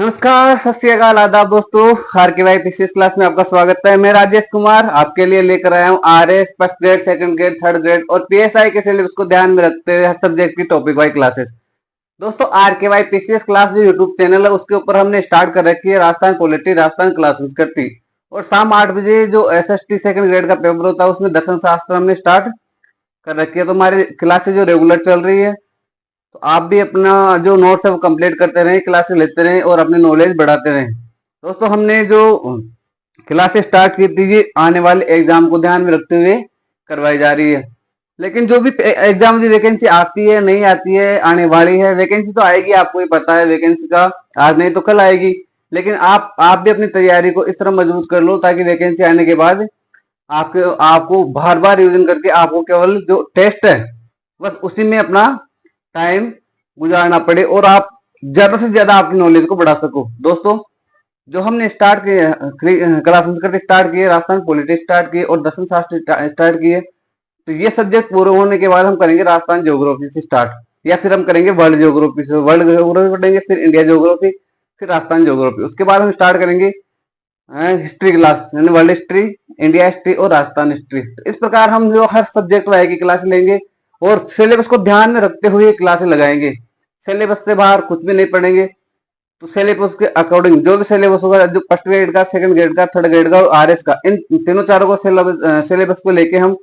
नमस्कार, सत श्री अकाल, आदाब दोस्तों। आर के वाई फिजिक्स क्लास में आपका स्वागत है। मैं राजेश कुमार आपके लिए लेकर आया हूँ RS first grade, second grade, third grade और पीएसआई के सिलेबस को ध्यान में रखते हुए हर सब्जेक्ट की टॉपिक वाइज क्लासेस। दोस्तों, आर के वाई फिजिक्स क्लास जो यूट्यूब चैनल है उसके ऊपर हमने स्टार्ट कर रखी है राजस्थान पॉलिटी, राजस्थान क्लास संस्कृति, और शाम 8 बजे जो एसएसटी सेकंड ग्रेड का पेपर होता है उसमें दर्शन शास्त्र हमने स्टार्ट कर रखी है। तो हमारी क्लासेस जो रेगुलर चल रही है, तो आप भी अपना जो नोट्स है वो कंप्लीट करते रहें, क्लासेस लेते रहें और अपने नॉलेज बढ़ाते रहें। दोस्तों, हमने जो क्लासेस स्टार्ट की थी ये आने वाले एग्जाम को ध्यान में रखते हुए करवाई जा रही है। लेकिन जो भी एग्जाम की वैकेंसी आती है नहीं आती है, आने वाली है, वैकेंसी तो आएगी, आपको ही पता है वैकेंसी का, आज नहीं तो कल आएगी। लेकिन आप भी अपनी तैयारी को इस तरह मजबूत कर लो ताकि वैकेंसी आने के बाद आपके आपको बार बार रिविजन करके आपको केवल जो टेस्ट है बस उसी में अपना टाइम गुजारना पड़े और आप ज्यादा से ज्यादा आपकी नॉलेज को बढ़ा सको। दोस्तों, जो हमने स्टार्ट किए कला संस्कृति स्टार्ट किए, राजस्थान पॉलिटिक्स स्टार्ट किए और दर्शन शास्त्र स्टार्ट किए, तो ये सब्जेक्ट पूरे होने के बाद हम करेंगे राजस्थान ज्योग्राफी से स्टार्ट, या फिर हम करेंगे वर्ल्ड ज्योग्राफी से। वर्ल्ड ज्योग्राफी पढ़ेंगे, फिर इंडिया ज्योग्राफी, फिर राजस्थान ज्योग्राफी। उसके बाद हम स्टार्ट करेंगे हिस्ट्री क्लास, यानी वर्ल्ड हिस्ट्री, इंडिया हिस्ट्री और राजस्थान हिस्ट्री। तो इस प्रकार हम जो हर सब्जेक्ट वाइज की क्लास लेंगे और सिलेबस को ध्यान में रखते हुए क्लासेस लगाएंगे। सिलेबस से बाहर कुछ भी नहीं पढ़ेंगे। तो सिलेबस के अकॉर्डिंग जो भी सिलेबस होगा, जो फर्स्ट ग्रेड का, सेकंड ग्रेड का, थर्ड ग्रेड का और आरएस का, इन तीनों चारों को सिलेबस को लेके हम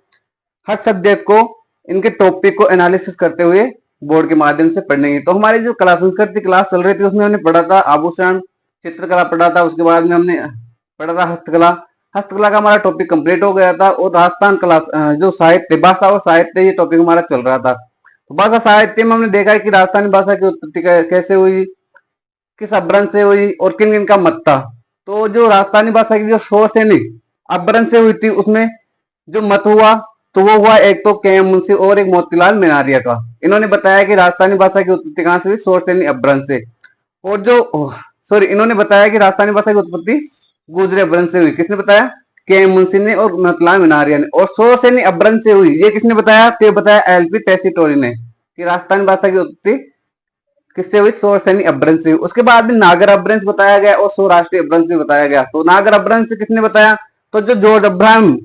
हर सब्जेक्ट को, इनके टॉपिक को एनालिसिस करते हुए बोर्ड के माध्यम से पढ़ेंगे। तो हमारी जो कला संस्कृति क्लास चल रही थी उसमें हमने पढ़ा था आभूषण, चित्रकला पढ़ा था। उसके बाद में हमने पढ़ा था हस्तकला। हस्तकला का हमारा टॉपिक कंप्लीट हो गया था। और राजस्थान क्लास जो साहित्य, भाषा और साहित्य, ये टॉपिक हमारा चल रहा था। तो भाषा साहित्य में हमने देखा है कि राजस्थानी भाषा की उत्पत्ति कैसे हुई, किस अपभ्रंश से हुई और किन किन का मत था। तो जो राजस्थानी भाषा की जो सोर्स है नहीं अपभ्रंश से हुई थी, उसमें जो मत हुआ तो वो हुआ एक तो के एम मुंशी और एक मोतीलाल मेनारिया का। इन्होंने बताया कि राजस्थानी भाषा की उत्पत्ति कहां से हुई, सोर्स से नहीं अपभ्रंश से। और जो सॉरी इन्होंने बताया कि राजस्थानी भाषा की उत्पत्ति गुजरे अपभ्रंश से हुई। किसने बताया? के एम मुंशी ने और मोतीलाल मेनारिया ने। और सोर्स से नहीं अपभ्रंश से हुई, ये किसने बताया? तो बताया एलपी टेसीटोरी ने कि राजस्थानी भाषा की उत्पत्ति किससे हुई, सोर्स यानी अपभ्रंश से। उसके बाद में नागर अपभ्रंश बताया गया और सौराष्ट्रीय अपभ्रंश भी बताया गया। तो नागर अपभ्रंश किसने बताया? तो जो जॉर्ज अब्राहम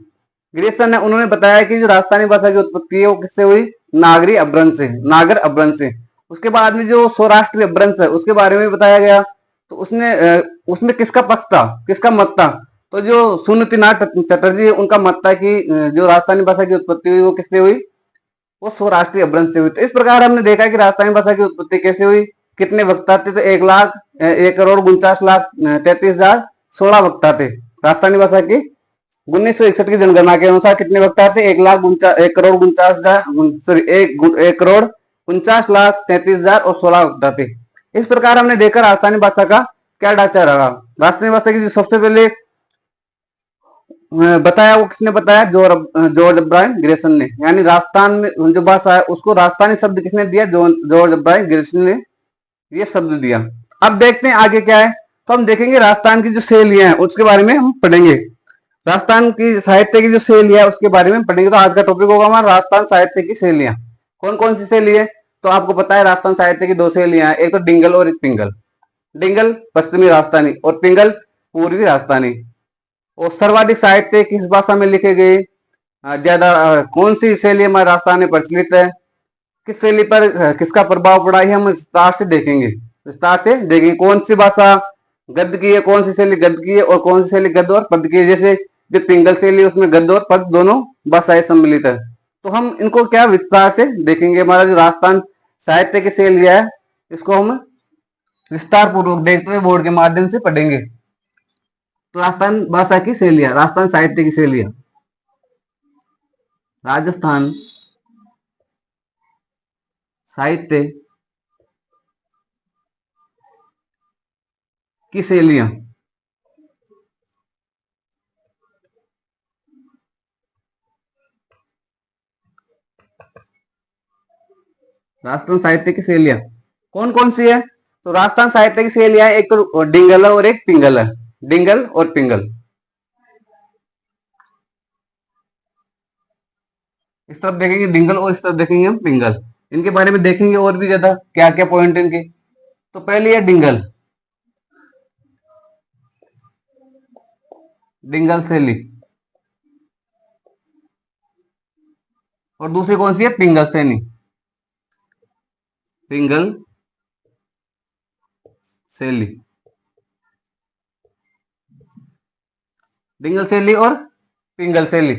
ग्रेसन है उन्होंने बताया कि जो राजस्थानी भाषा की उत्पत्ति है वो किससे हुई, नागरी अपभ्रंश से, नागर अपभ्रंश से। उसके बाद में जो सौराष्ट्रीय अपभ्रंश है उसके बारे में बताया गया। तो उसमें किसका पक्ष था, किसका मत था? तो जो सुनीतिनाथ चटर्जी उनका मत था कि जो राजस्थानी भाषा की उत्पत्ति हुई वो किससे हुई, वो सौराष्ट्रीय अपभ्रंश से हुई। तो इस प्रकार हमने देखा कि राजस्थानी भाषा की उत्पत्ति कैसे हुई, कितने वक्ता थे? तो 1,01,49,33,016 वक्ता थे राजस्थानी भाषा की। 1961 की जनगणना के अनुसार कितने वक्ता थे? 1,49,33,016 और 16 वक्ता थे। इस प्रकार हमने देखा राजस्थानी भाषा का क्या ढांचा रहा। राजस्थानी भाषा की जो सबसे पहले बताया वो किसने बताया? जॉर्ज अब्राहम ग्रेसन ने। यानी राजस्थान में जो भाषा है उसको राजस्थानी शब्द किसने दिया? जॉर्ज अब्राहम ग्रेसन ने ये शब्द दिया। अब देखते हैं आगे क्या है। तो हम देखेंगे राजस्थान की जो शैलियां हैं उसके बारे में हम पढ़ेंगे। राजस्थान की साहित्य की जो शैली है उसके बारे में पढ़ेंगे। तो आज का टॉपिक होगा हमारा राजस्थान साहित्य की शैलियां। कौन कौन सी शैली है? तो आपको पता है राजस्थान साहित्य की दो शैलियां हैं, एक तो डिंगल और एक पिंगल। डिंगल पश्चिमी राजस्थानी और पिंगल पूर्वी राजस्थानी। और सर्वाधिक साहित्य किस भाषा में लिखे गए? ज्यादा कौन सी शैली हमारे राजस्थान में प्रचलित है, किस शैली पर किसका प्रभाव पड़ा है, हम विस्तार से देखेंगे। विस्तार से देखेंगे कौन सी भाषा गद्य की है, कौन सी शैली गद्य की है और कौन सी शैली गद्य और पद्य की है। जैसे जो पिंगल शैली है उसमें गद्य और पद्य दोनों भाषाएं सम्मिलित है। तो हम इनको क्या विस्तार से देखेंगे। हमारा जो राजस्थान साहित्य की शैली है इसको हम विस्तार पूर्वक देखते हुए बोर्ड के माध्यम से पढ़ेंगे। तो राजस्थान भाषा की शैलियां, राजस्थान साहित्य की शैलियां, राजस्थान साहित्य की शैलियां। राजस्थान साहित्य की शैलियां कौन कौन सी है? तो राजस्थान साहित्य की शैलियां एक तो डिंगल है और एक पिंगल है। डिंगल और पिंगल। इस तरफ देखेंगे डिंगल और इस तरफ देखेंगे हम पिंगल। इनके बारे में देखेंगे और भी ज्यादा क्या क्या पॉइंट इनके। तो पहले है डिंगल। डिंगल सेली। और दूसरी कौन सी है? पिंगल सेनी। पिंगल सेली। डिंगल सेली और पिंगल सेली।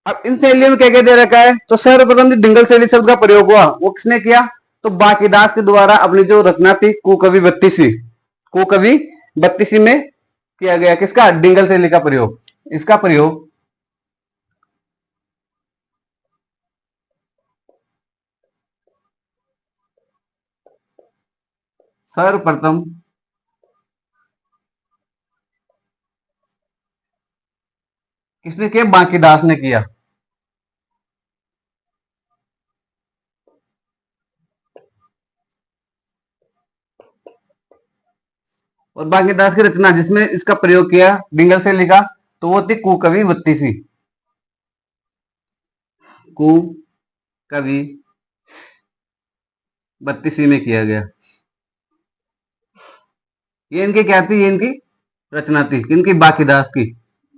अब इन शैलियों में क्या क्या दे रखा है? तो सर्वप्रथम जो डिंगल शैली शब्द का प्रयोग हुआ वो किसने किया? तो बाकीदास के द्वारा अपनी जो रचना थी कुकवि बत्तीसी, कुकवि बत्तीसी में किया गया। किसका? डिंगल शैली का प्रयोग। इसका प्रयोग सर्वप्रथम किसने किया? बाकीदास ने किया। और बाकीदास की रचना जिसमें इसका प्रयोग किया डिंगल शैली का, तो वो थी कुकवि बत्तीसी। कुकवि बत्तीसी में किया गया। ये इनकी क्या थी? ये इनकी रचना थी। इनकी बाकीदास की।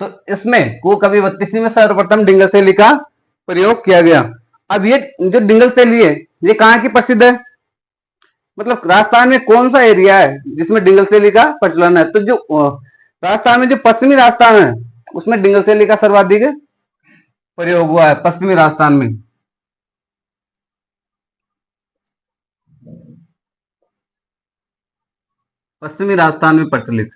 तो इसमें कुकवि बत्तीसी में सर्वप्रथम डिंगल शैली का प्रयोग किया गया। अब ये जो डिंगल शैली है ये कहाँ की प्रसिद्ध है? मतलब राजस्थान में कौन सा एरिया है जिसमें डिंगल शैली का प्रचलन है? तो जो राजस्थान में जो पश्चिमी राजस्थान है उसमें डिंगल शैली का सर्वाधिक प्रयोग हुआ है, पश्चिमी राजस्थान में। पश्चिमी राजस्थान में प्रचलित।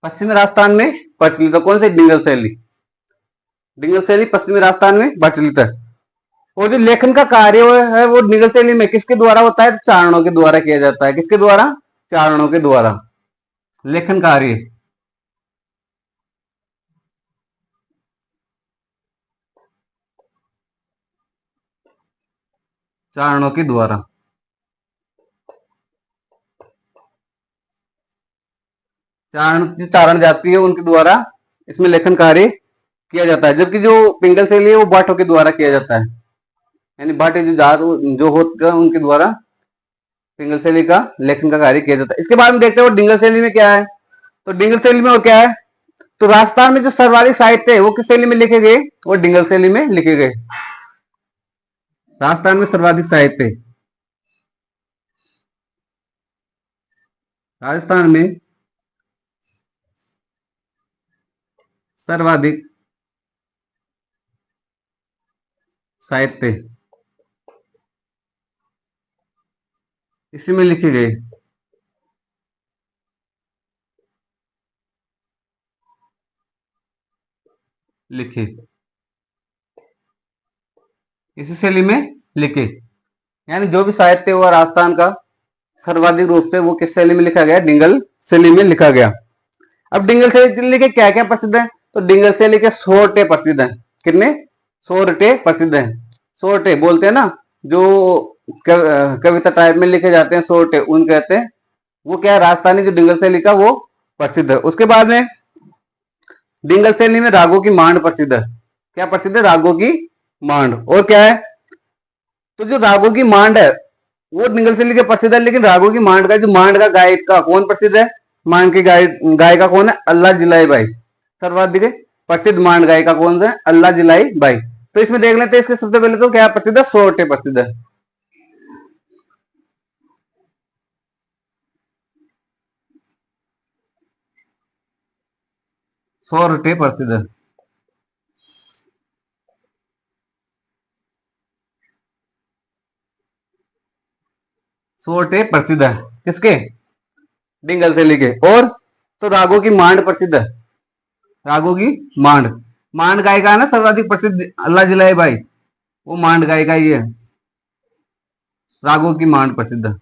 पश्चिमी राजस्थान में प्रचलित है कौन सी? डिंगल शैली। डिंगल शैली पश्चिमी राजस्थान में प्रचलित है। और जो लेखन का कार्य है वो डिंगल शैली में किसके द्वारा होता है? तो चारणों के द्वारा किया जाता है। किसके द्वारा? चारणों के द्वारा लेखन कार्य। चारणों के द्वारा। चारण जो चारण जाति है उनके द्वारा इसमें लेखन कार्य किया जाता है। जबकि जो पिंगल शैली है वो बाटों के द्वारा किया जाता है। यानी बाटे जो जात जो होते हैं उनके द्वारा पिंगल शैली का लेखन का कार्य किया जाता है। इसके बाद में देखते हैं डिंगल शैली में क्या है। तो डिंगल शैली में और क्या है? तो राजस्थान में जो सर्वाधिक साहित्य है वो किस शैली में लिखे गए? वो डिंगल शैली में लिखे गए। राजस्थान में सर्वाधिक साहित्य राजस्थान में सर्वाधिक साहित्य इसी में लिखे गए। लिखे इसी शैली में लिखे। यानी जो भी साहित्य हुआ राजस्थान का सर्वाधिक रूप से वो किस शैली में लिखा गया? डिंगल शैली में लिखा गया। अब डिंगल शैली के क्या क्या प्रसिद्ध है? तो डिंगल शैली के सोरठे प्रसिद्ध है। कितने? सोरठे प्रसिद्ध है। सोरठे बोलते हैं ना जो कविता टाइप में लिखे जाते हैं, सोरठे उन कहते हैं। वो क्या है? राजस्थानी जो डिंगल शैली का वो प्रसिद्ध है। उसके बाद में डिंगल शैली में रागों की मांड प्रसिद्ध है। क्या प्रसिद्ध है? रागों की मांड। और क्या है? तो जो रागों की मांड है वो डिंगल शैली के प्रसिद्ध है। लेकिन रागों की मांड का जो मांड का गायक का कौन प्रसिद्ध है? मांड की गायिका कौन है? अल्लाह जिलाई बाई। सर्वाधिक प्रसिद्ध मांड गायिका कौन है? अल्लाह जिलाई बाई। तो इसमें देख लेते हैं इसके सबसे पहले तो क्या प्रसिद्ध है? सोरठे प्रसिद्ध है। सोरठे प्रसिद्ध है। सोरठे प्रसिद्ध है किसके? डिंगल शैली के। और तो रागों की मांड प्रसिद्ध है। रागों की मांड। मांड गायिका है ना सर्वाधिक प्रसिद्ध अल्लाह जिलाई बाई, वो मांड गायिका ही है। रागों की मांड प्रसिद्ध है।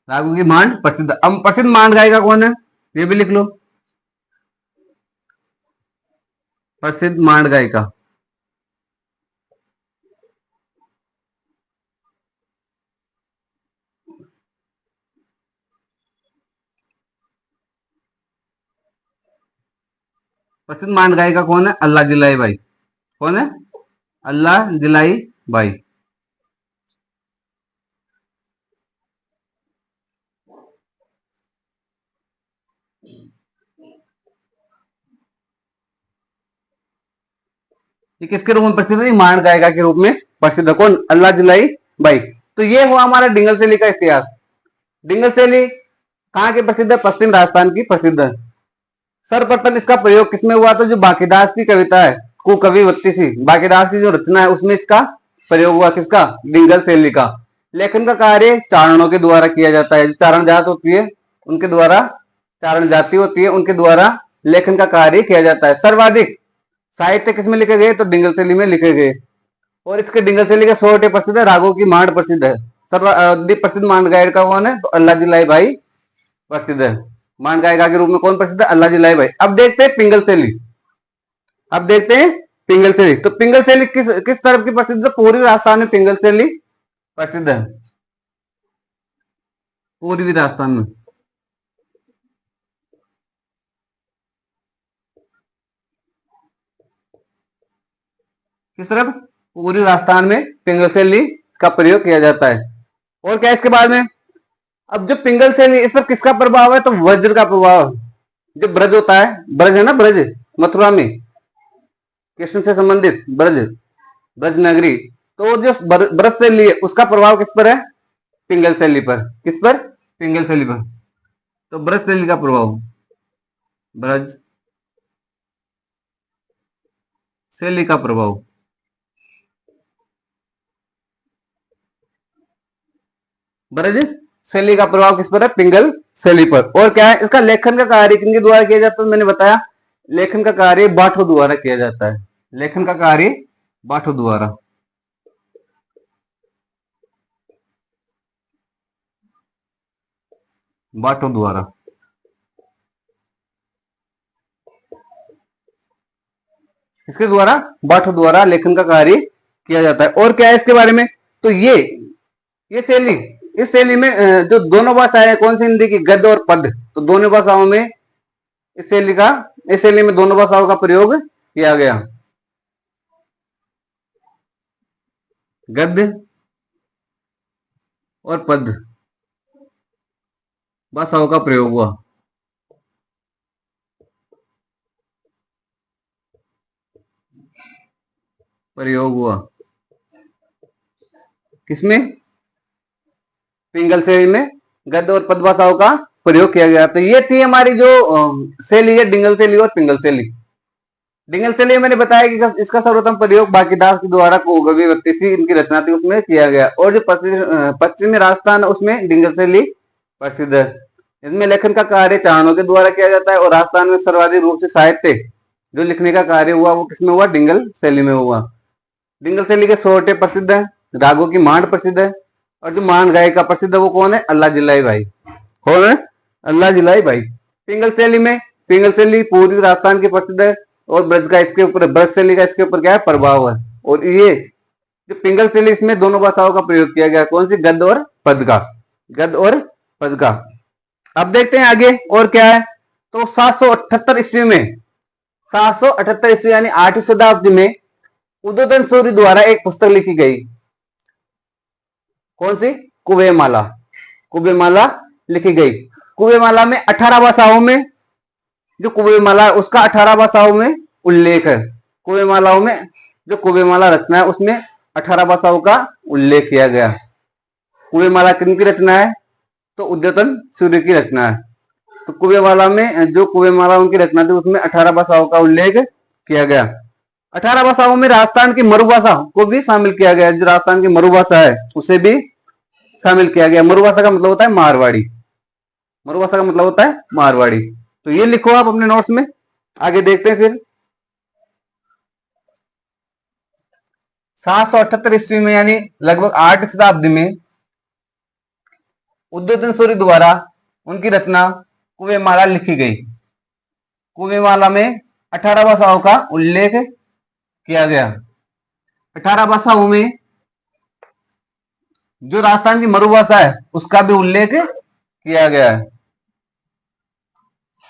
रागों की मांड प्रसिद्ध। अब प्रसिद्ध मांड गायिका कौन है? ये भी लिख लो। प्रसिद्ध मांड गायिका प्रसिद्ध मांड गायिका कौन है? अल्लाह जिलाई बाई। कौन है? अल्लाह जिलाई बाई। ये किसके रूप में प्रसिद्ध है? मांड गायिका के रूप में प्रसिद्ध है। कौन? अल्लाह जिलाई बाई। तो ये हुआ हमारा डिंगल शैली का इतिहास। डिंगल शैली कहाँ की प्रसिद्ध है? पश्चिम राजस्थान की प्रसिद्ध है। सर्वप्रथम इसका प्रयोग किसमें हुआ? तो जो बाकीदास की कविता है, कुकविवत्ति सी, बाकीदास की जो रचना है उसमें इसका प्रयोग हुआ। किसका? डिंगल शैली का। लेखन का कार्य चारणों के द्वारा किया जाता है। चारण जात होती है उनके द्वारा, चारण जाति होती है उनके द्वारा लेखन का कार्य किया जाता है। सर्वाधिक साहित्य किसमें लिखे गए? तो डिंगल शैली में लिखे गए। और इसके डिंगल शैली के 100 प्रसिद्ध है। रागों की मांड प्रसिद्ध है। सर्वाधिक प्रसिद्ध मांड गायिका कौन है? तो अल्लाह जिलाई भाई प्रसिद्ध है। मांड गायिका के रूप में कौन प्रसिद्ध है? अल्लाह जिलाई भाई। अब देखते हैं पिंगल शैली। अब देखते हैं पिंगल शैली। तो पिंगल शैली किस तरफ की प्रसिद्ध है? पूर्वी राजस्थान में पिंगल शैली प्रसिद्ध है। पूर्वी राजस्थान में। किस तरफ? पूर्वी राजस्थान में पिंगल शैली का प्रयोग किया जाता है। और क्या इसके बाद में? अब जो पिंगल शैली, इस पर किसका प्रभाव है? तो वज्र का प्रभाव। जो ब्रज होता है, ब्रज है ना, ब्रज मथुरा में कृष्ण से संबंधित ब्रज, ब्रज नगरी, तो जो ब्रज शैली है उसका प्रभाव किस पर है? पिंगल शैली पर। किस पर? पिंगल शैली पर। तो ब्रज शैली का प्रभाव, ब्रज शैली का प्रभाव, ब्रज शैली का प्रभाव किस पर है? पिंगल शैली पर। और क्या है? इसका लेखन का कार्य किनके द्वारा किया जाता है? मैंने बताया, लेखन का कार्य बाठों द्वारा किया जाता है। लेखन का कार्य बाठों द्वारा। बाठों द्वारा। इसके द्वारा, बाठों द्वारा लेखन का कार्य किया जाता है। और क्या है इसके बारे में? तो ये शैली, इस शैली में जो दोनों भाषाएं हैं, कौन सी? हिंदी की गद्य और पद्य। तो दोनों भाषाओं में इस शैली में दोनों भाषाओं का प्रयोग किया गया। गद्य और पद्य भाषाओं का प्रयोग हुआ। प्रयोग हुआ किसमें? पिंगल शैली में गद्य और पद्य भाषाओं का प्रयोग किया गया। तो ये थी हमारी जो शैली है, डिंगल शैली और पिंगल शैली। डिंगल शैली मैंने बताया कि इसका सर्वप्रथम प्रयोग बाकीदास के द्वारा कुकविवत्ति सी इनकी रचना थी उसमें किया गया। और जो पश्चिमी राजस्थान है उसमें डिंगल शैली प्रसिद्ध है। इसमें लेखन का कार्य चारणों के द्वारा किया जाता है। और राजस्थान में सर्वाधिक रूप से साहित्य जो लिखने का कार्य हुआ वो किसमें हुआ? डिंगल शैली में हुआ। डिंगल शैली के 100 प्रसिद्ध है। रागों की मांड प्रसिद्ध है। और जो मांड गायिका प्रसिद्ध है वो कौन है? अल्लाह जिलाई भाई। कौन है? अल्लाह जिलाई भाई। पिंगल शैली में, पिंगल शैली पूर्वी राजस्थान की प्रसिद्ध है। और ब्रज का इसके ऊपर, ब्रज शैली का इसके ऊपर क्या है? प्रभाव है। और ये जो पिंगल शैली, इसमें दोनों भाषाओं का प्रयोग किया गया। कौन सी? गद्य और पद का। गद्य और पद का। अब देखते हैं आगे और क्या है। तो 778 ईस्वी में, 778 ईस्वी यानी 8वीं शताब्दी में उदयन सूर्य द्वारा एक पुस्तक लिखी गई। कौन सी? कुवेमाला। कुवेमाला लिखी गई। कुवेमाला में 18 भाषाओं में, जो कुवेमाला उसका 18 भाषाओं में उल्लेख है। कुवेमालाओं में जो कुवेमाला रचना है उसमें 18 भाषाओं का उल्लेख किया गया। कुवेमाला किनकी रचना है? तो उद्यतन सूर्य की रचना है। तो कुवेमाला में जो कुवेमाला उनकी रचना थी उसमें 18 भाषाओं का उल्लेख किया गया। 18 भाषाओं में राजस्थान की मरुभाषा को भी शामिल किया गया। जो राजस्थान की मरुभाषा है उसे भी शामिल किया गया। मरुभाषा का मतलब होता है मारवाड़ी। मरुभाषा का मतलब होता है मारवाड़ी। तो ये लिखो आप अपने नोट्स में। आगे देखते हैं फिर। 778 ईस्वी में यानी लगभग 8वीं शताब्दी में उदयन सूर्य द्वारा उनकी रचना कुवेमाला लिखी गई। कुवेमाला में 18 भाषाओं का उल्लेख किया गया। 18 भाषाओं में जो राजस्थान की मरुभाषा है उसका भी उल्लेख किया गया है।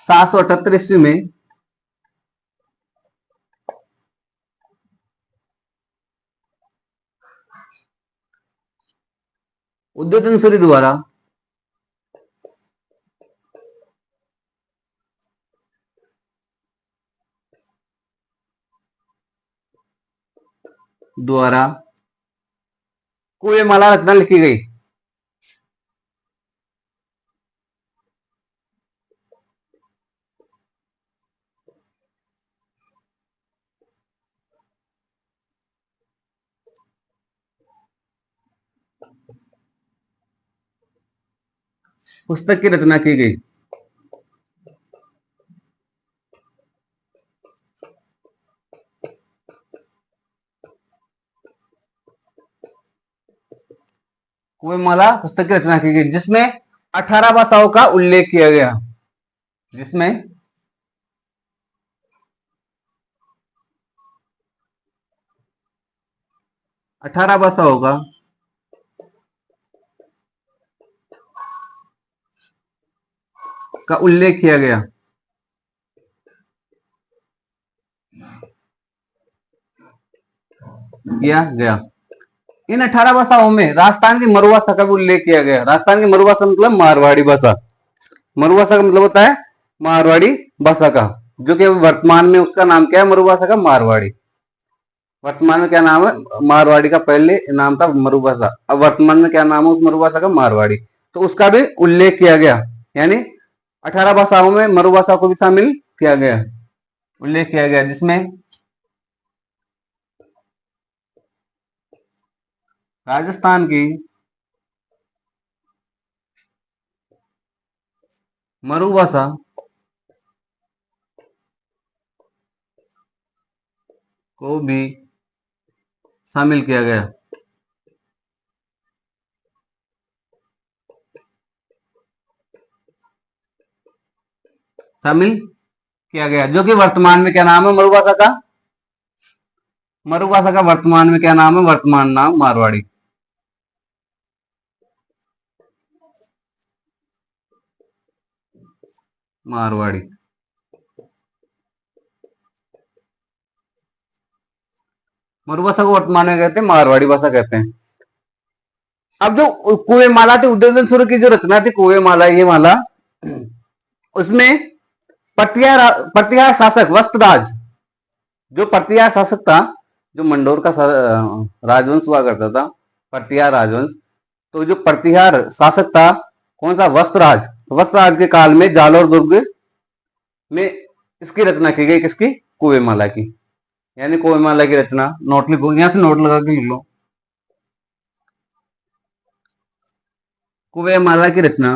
778 ईस्वी में उद्योधन सूरी द्वारा द्वारा कुएमाला रचना लिखी गई। पुस्तक की रचना की गई। कुएमाला पुस्तक की रचना की गई जिसमें 18 भाषाओं का उल्लेख किया गया। जिसमें 18 भाषाओं का उल्लेख किया गया। इन 18 भाषाओं में राजस्थान की मरुभाषा का भी उल्लेख किया गया। राजस्थान की मरुभाषा मतलब मारवाड़ी भाषा। मरुभाषा का मतलब होता है मारवाड़ी भाषा का, जो कि वर्तमान में उसका नाम क्या है? मरुभाषा का मारवाड़ी। वर्तमान में क्या नाम है? मारवाड़ी का पहले नाम था मरुभाषा, अब वर्तमान में क्या नाम है उस मरुभाषा का? मारवाड़ी। तो उसका भी उल्लेख किया गया, यानी 18 भाषाओं में मरुभाषा को भी शामिल किया गया, उल्लेख किया गया, जिसमें राजस्थान की मरुभाषा को भी शामिल किया गया। शामिल किया गया, जो कि वर्तमान में क्या नाम है मरुभाषा का? मरुभाषा का वर्तमान में क्या नाम है? वर्तमान नाम मारवाड़ी। मारवाड़ी मरुभाषा को वर्तमान में कहते हैं मारवाड़ी भाषा कहते हैं। अब जो कुएमाला थी, उद्योधन सूरी की जो रचना थी कुएमाला, ये माला, उसमें प्रतिहार शासक वस्त्रराज, जो प्रतिहार शासक था, जो मंडोर का राजवंश हुआ करता था, प्रतिहार राजवंश, तो जो प्रतिहार शासक था कौन सा? वस्त्रराज। वस्त्रराज के काल में जालोर दुर्ग में इसकी रचना की गई। किसकी? कुएमाला की। यानी कुएमाला की रचना, नोट लिखो, यहां से नोट लगा के लिख लो। कुएमाला की रचना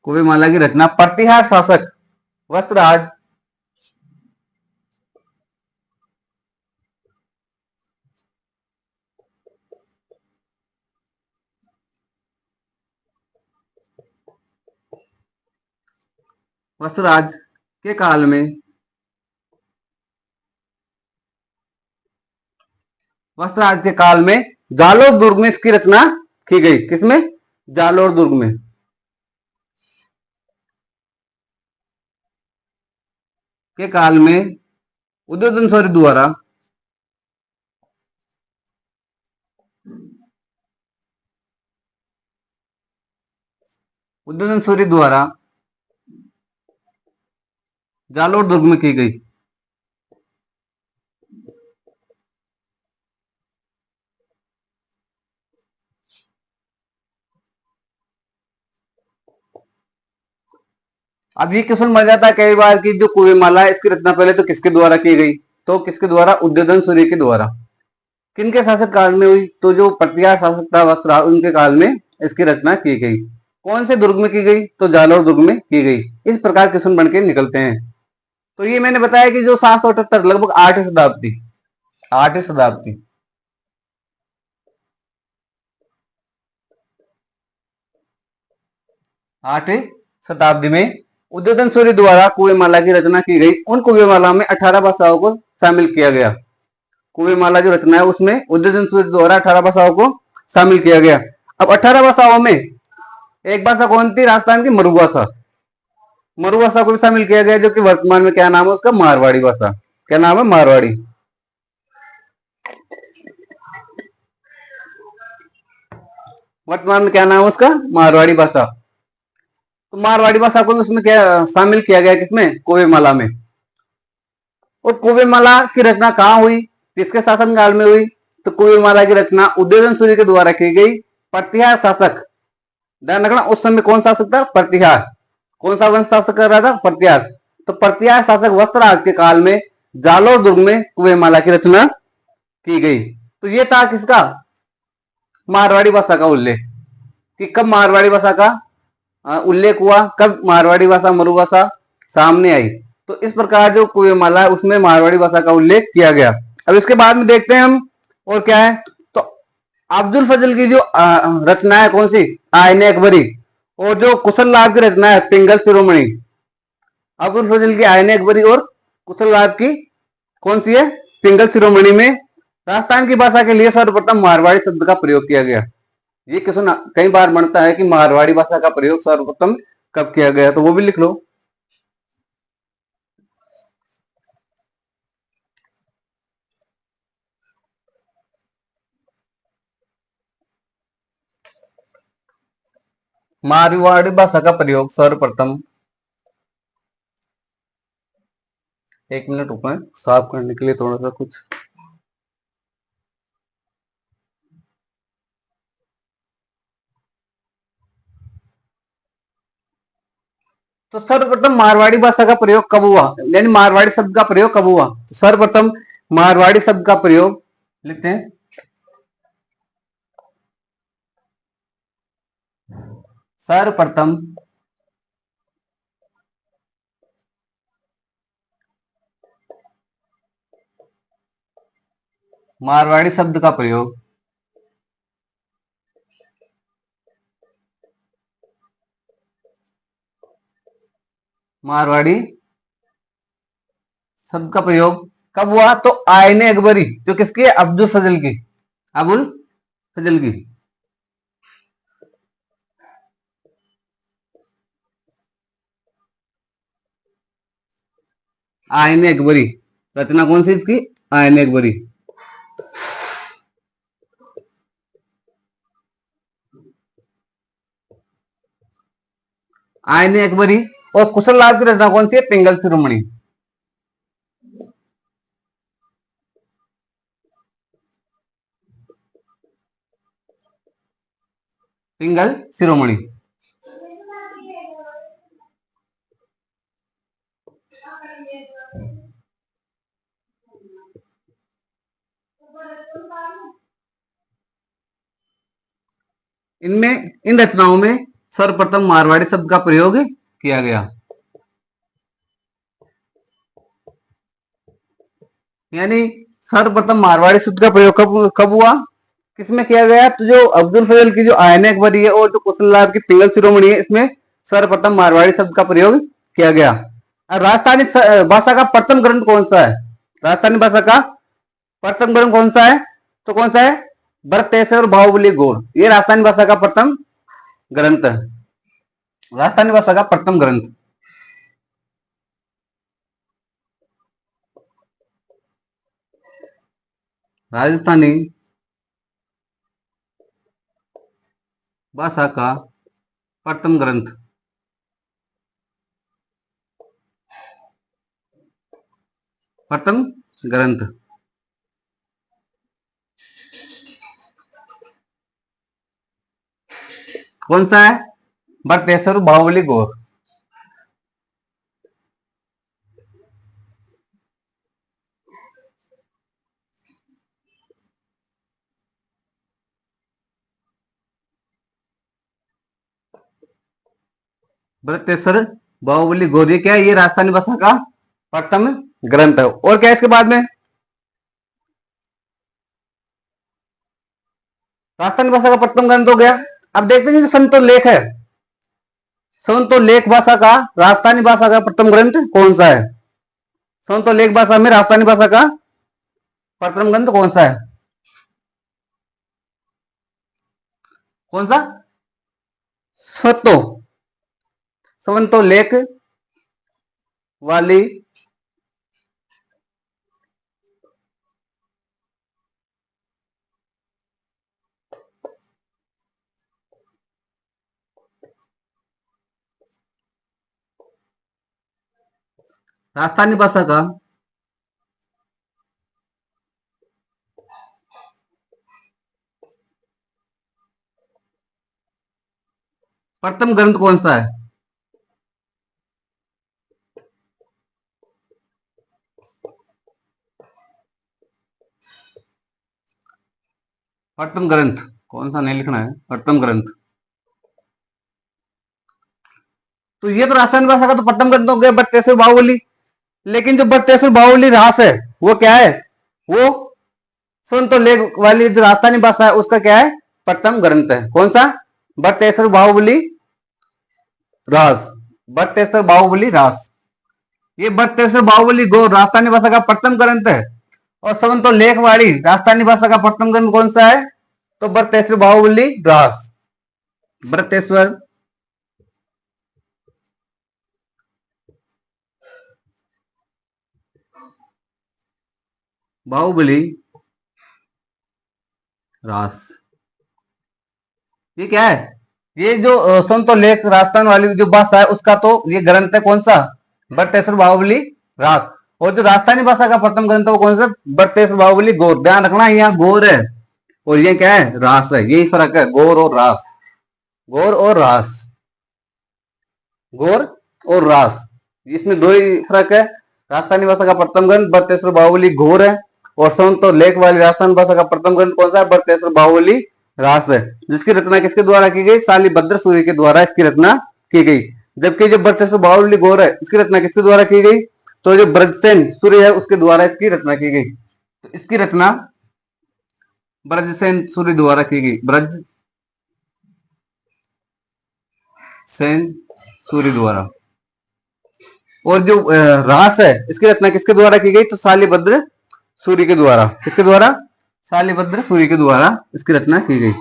कुएमाला की रचना प्रतिहार शासक वस्त्रराज वस्त्रराज के काल में, वस्त्रराज के काल में जालोर दुर्ग में इसकी रचना की गई। किसमें? जालोर दुर्ग में। के काल में उद्योधन सूरी द्वारा उद्योधन सूरी द्वारा जालोर दुर्ग में की गई। अब ये क्वेश्चन बन जाता है कई बार कि जो कुएमाला है इसकी रचना पहले तो किसके द्वारा की गई? तो किसके द्वारा? उद्योधन सूरी के द्वारा। किनके शासक काल में हुई? तो जो प्रतिहार शासक था वस्त्रराज, उनके काल में इसकी रचना की गई। कौन से दुर्ग में की गई? तो जालोर दुर्ग में की गई। इस प्रकार क्वेश्चन बन के निकलते हैं। तो ये मैंने बताया कि जो 778 लगभग 8वीं शताब्दी, 8वीं शताब्दी, 8वीं शताब्दी में उद्योधन सूरी द्वारा कुएमाला की रचना की गई। उन कुएमाला में 18 भाषाओं को शामिल किया गया। कुएमाला जो रचना है उसमें उद्योधन सूरी द्वारा 18 भाषाओं को शामिल किया गया। अब 18 भाषाओं में एक भाषा कौन थी? राजस्थान की मरुभाषा। मरु भाषा को भी शामिल किया गया, जो कि वर्तमान में क्या नाम है उसका, मारवाड़ी भाषा। क्या नाम है, मारवाड़ी। वर्तमान में क्या नाम है उसका, मारवाड़ी भाषा। तो मारवाड़ी भाषा को भी उसमें क्या शामिल किया गया, किसमें, कुवेमाला में। और कुवेमाला की रचना कहाँ हुई, किसके शासनकाल में हुई, तो कुवेमाला की रचना उदयन सूर्य के द्वारा की गई। प्रतिहार शासक, ध्यान रखना, उस समय कौन शासक था, प्रतिहार। कौन सा वंश शासक कर रहा था, प्रतिहार। तो प्रतिहार शासक वस्त्रराज के काल में जालोर दुर्ग में कुवेमाला की रचना की गई। तो ये था किसका, मारवाड़ी भाषा का उल्लेख, कि कब मारवाड़ी भाषा का उल्लेख हुआ, कब मारवाड़ी भाषा, मरु भाषा सामने आई। तो इस प्रकार जो कुवेमाला है उसमें मारवाड़ी भाषा का उल्लेख किया गया। अब इसके बाद में देखते हैं हम, और क्या है, तो अब्दुल फजल की जो रचना है, कौन सी, आयने अकबरी, और जो कुशल लाभ की रचना है, पिंगल शिरोमणि। अब्दुल फजल की आयने अकबरी और कुशल लाभ की कौन सी है, पिंगल शिरोमणि में राजस्थान की भाषा के लिए सर्वप्रथम मारवाड़ी शब्द का प्रयोग किया गया। ये क्वेश्चन कई बार बनता है कि मारवाड़ी भाषा का प्रयोग सर्वप्रथम कब किया गया, तो वो भी लिख लो। मारवाड़ी भाषा का प्रयोग सर्वप्रथम, एक मिनट रुपए साफ करने के लिए थोड़ा सा कुछ। तो सर्वप्रथम मारवाड़ी भाषा का प्रयोग कब हुआ, यानी मारवाड़ी शब्द का प्रयोग कब हुआ, तो सर्वप्रथम मारवाड़ी शब्द का प्रयोग लिखते हैं, सर्वप्रथम मारवाड़ी शब्द का प्रयोग मारवाड़ी शब्द का प्रयोग कब हुआ, तो आयने अकबरी, जो किसकी है, अब्दुल फजल की, अबुल फजल की। आयने अकबरी, रचना कौन सी इसकी, आयने अकबरी। आयने अकबरी, और कुशल लाभ की रचना कौन सी है, पिंगल शिरोमणि। पिंगल शिरोमणि। इनमें, इन रचनाओं में सर्वप्रथम मारवाड़ी शब्द का प्रयोग किया गया। यानी सर्वप्रथम मारवाड़ी शब्द का प्रयोग कब कब हुआ, किसमें किया गया, तो जो अब्दुल फजल की जो आयने अकबरी है और जो कुशल लाभ की पिंगल शिरोमणि है, इसमें सर्वप्रथम मारवाड़ी शब्द का प्रयोग किया गया। राजस्थानी भाषा का प्रथम ग्रंथ कौन सा है, राजस्थानी भाषा का प्रथम ग्रंथ कौन सा है, तो कौन सा है, भरतेश्वर और बाहुबली गोड़, ये राजस्थानी भाषा का प्रथम ग्रंथ है, राजस्थानी भाषा का प्रथम ग्रंथ। राजस्थानी भाषा का प्रथम ग्रंथ, प्रथम ग्रंथ कौन सा है, भरतेश्वर बाहुबली गोड़। भरतेश्वर बाहुबली गोड़, ये क्या है, ये राजस्थानी भाषा का प्रथम ग्रंथ है। और क्या है इसके बाद में, राजस्थानी भाषा का प्रथम ग्रंथ हो गया। अब देखते हैं जो संतो लेख है, संतो लेख भाषा का, राजस्थानी भाषा का प्रथम ग्रंथ कौन सा है, संतो लेख भाषा में राजस्थानी भाषा का प्रथम ग्रंथ कौन सा है, कौन सा, सतो, संतो लेख वाली राजस्थानी भाषा का प्रथम ग्रंथ कौन सा है? प्रथम ग्रंथ कौन सा नहीं लिखना है, प्रथम ग्रंथ। तो ये तो राजस्थानी भाषा का तो प्रथम ग्रंथ हो गया बट्टेश्वर बाहुबली। लेकिन जो बट्टेश्वर बाहुबली रास है वो क्या है? वो सुन तो लेख वाली जो राजस्थानी भाषा है उसका क्या है? प्रथम ग्रंथ है। कौन सा? बट्टेश्वर बाहुबली रास। बट्टेश्वर बाहुबली रास, ये बट्टेश्वर बाहुबली गो राजस्थानी भाषा का प्रथम ग्रंथ है। और सवन तो लेखवाड़ी राजस्थानी भाषा का प्रथम ग्रंथ कौन सा है? तो बट्टेश्वर बाहुबली रास। बट्टेश्वर बाहुबली रास, ये क्या है? ये जो संतो लेख राजस्थान वाली जो भाषा है उसका तो ये ग्रंथ है कौन सा? बट्टेश्वर बाहुबली रास। और जो राजस्थानी भाषा का प्रथम ग्रंथ है वो कौन सा? बट्टेश्वर बाहुबली गौर। ध्यान रखना यहाँ गौर है और ये क्या है? रास है। यही फर्क है, गौर और रास। गौर और रास, गौर और रास, इसमें दो ही फर्क है। राजस्थानी भाषा का प्रथम ग्रंथ बट्टेश्वर बाहुबली घोर है और संत और लेख वाली राजस्थान भाषा का प्रथम ग्रंथ कौन सा है? बट्टेश्वर बाहुबली रास है। जिसकी रचना किसके द्वारा की गई? शालिभद्र सूर्य के द्वारा इसकी रचना की गई। जबकि जो बट्टेश्वर बाहुबली घोर है इसकी रचना किसके द्वारा की गई? तो जो ब्रजसेन सूर्य है उसके द्वारा इसकी रचना की गई। तो इसकी रचना ब्रजसेन सूर्य द्वारा की गई। ब्रज सेन सूर्य द्वारा। और जो रास है इसकी रचना किसके द्वारा की गई? तो शालिभद्र सूर्य के द्वारा। किसके द्वारा? शालिभद्र सूर्य के द्वारा इसकी रचना की गई।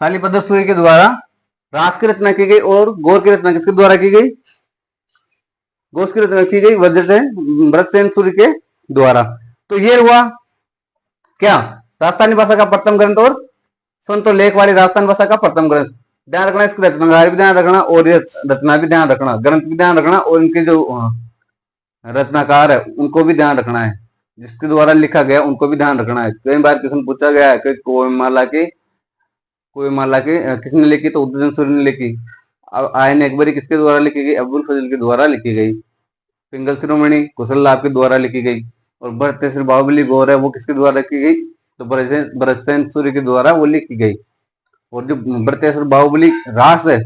शालिभद्र सूर्य के द्वारा रास की रचना की गई। और गौर की रचना किसके द्वारा की गई? गौर की रचना की गई ब्रजसेन सूर्य के द्वारा। तो ये हुआ क्या? राजस्थानी भाषा का प्रथम ग्रंथ और संतो लेख वाली राजस्थान भाषा का प्रथम ग्रंथ। ध्यान रखना, इसकी रचनाकार भी ध्यान रखना और ये रचना भी ध्यान रखना, ग्रंथ भी ध्यान रखना और इनके जो रचनाकार है उनको भी ध्यान रखना है, जिसके द्वारा लिखा गया उनको भी ध्यान रखना है। कई बार क्वेश्चन पूछा गया है कि कोई माला की किसने लिखी? तो उद्दीन सूर्य ने लिखी। अब आयन अकबरी किसके द्वारा लिखी गई? अब्दुल फजल के द्वारा लिखी गई। पिंगल शिरोमणि कुशल लाभ के द्वारा लिखी गई। और बट्टेश्वर बाहुबली गौर है वो किसके द्वारा लिखी गई? तो ब्रजसेन सूर्य के द्वारा वो लिखी गई। और जो बट्टेश्वर बाहुबली रास है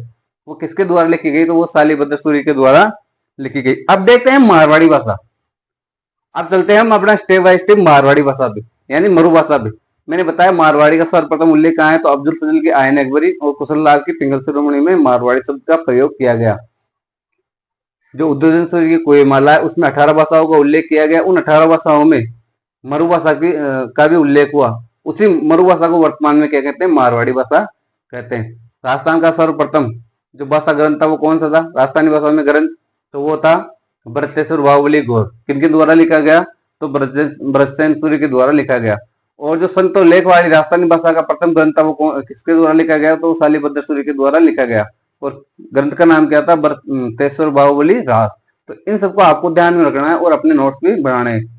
वो किसके द्वारा लिखी गई? तो वो शालिभद्र सूर्य के द्वारा लिखी गई। अब देखते हैं मारवाड़ी भाषा। अब चलते हैं हम अपना स्टेप बाय स्टेप मारवाड़ी भाषा पे, यानी मरु भाषा पे। मैंने बताया मारवाड़ी का सर्वप्रथम उल्लेख कहाँ है? तो अब्दुल फजल की आयन अकबरी और कुशल लाल की पिंगल शिरोमणि में मारवाड़ी शब्द का प्रयोग किया गया। जो उद्दीन सूर्य की कोई माला है उसमें 18 भाषाओं का उल्लेख किया गया। उन 18 भाषाओं में मरु भाषा की का भी उल्लेख हुआ। उसी मरु भाषा को वर्तमान में क्या कहते हैं? मारवाड़ी भाषा कहते हैं। राजस्थान का सर्वप्रथम जो भाषा ग्रंथ था वो कौन सा था राजस्थानी भाषा में ग्रंथ? तो वो था बट्टेश्वर बाहुबली गौर। किनके द्वारा लिखा गया? तो ब्रजसेन सूर्य के द्वारा लिखा गया। और जो संत और लेख वाली राजस्थानी भाषा का प्रथम ग्रंथ था वो किसके द्वारा लिखा गया? तो शालिभद्र सूर्य के द्वारा लिखा गया। और ग्रंथ का नाम क्या था? बट्टेश्वर बाहुबली रास। तो इन सबको आपको ध्यान में रखना है और अपने नोट्स भी बनाने हैं।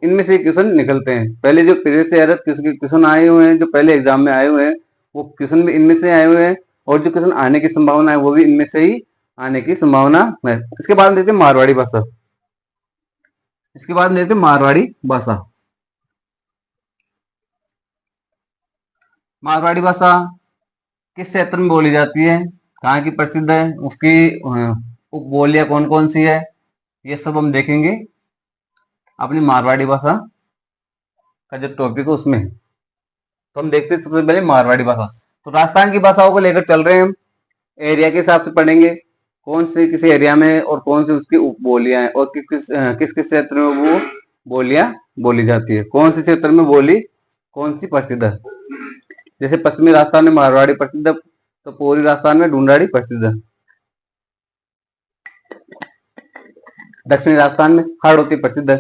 इनमें से क्वेश्चन निकलते हैं। पहले जो प्रीवियस ईयर क्वेश्चन आए हुए हैं, जो पहले एग्जाम में आए हुए हैं, वो क्वेश्चन भी इनमें से आए हुए हैं। और जो क्वेश्चन आने की संभावना है वो भी इनमें से ही आने की संभावना है। इसके बाद देखते हैं मारवाड़ी भाषा। इसके बाद देखते हैं मारवाड़ी भाषा। मारवाड़ी भाषा किस क्षेत्र में बोली जाती है? कहाँ की प्रसिद्ध है? उसकी उपबोलियां कौन कौन सी है? ये सब हम देखेंगे अपनी मारवाड़ी भाषा का जो टॉपिक है उसमें। तो हम देखते हैं सबसे पहले मारवाड़ी भाषा। तो राजस्थान की भाषाओं को लेकर चल रहे हैं हम। एरिया के हिसाब से पढ़ेंगे कौन से किसी एरिया में और कौन सी उसकी उपबोलियां हैं और किस किस क्षेत्र में वो बोलियां बोली जाती है, कौन से क्षेत्र में बोली कौन सी प्रसिद्ध है? जैसे पश्चिमी राजस्थान में मारवाड़ी प्रसिद्ध है, तो पूर्वी राजस्थान में ढूंढाड़ी प्रसिद्ध है। दक्षिणी राजस्थान में हाड़ौती प्रसिद्ध है।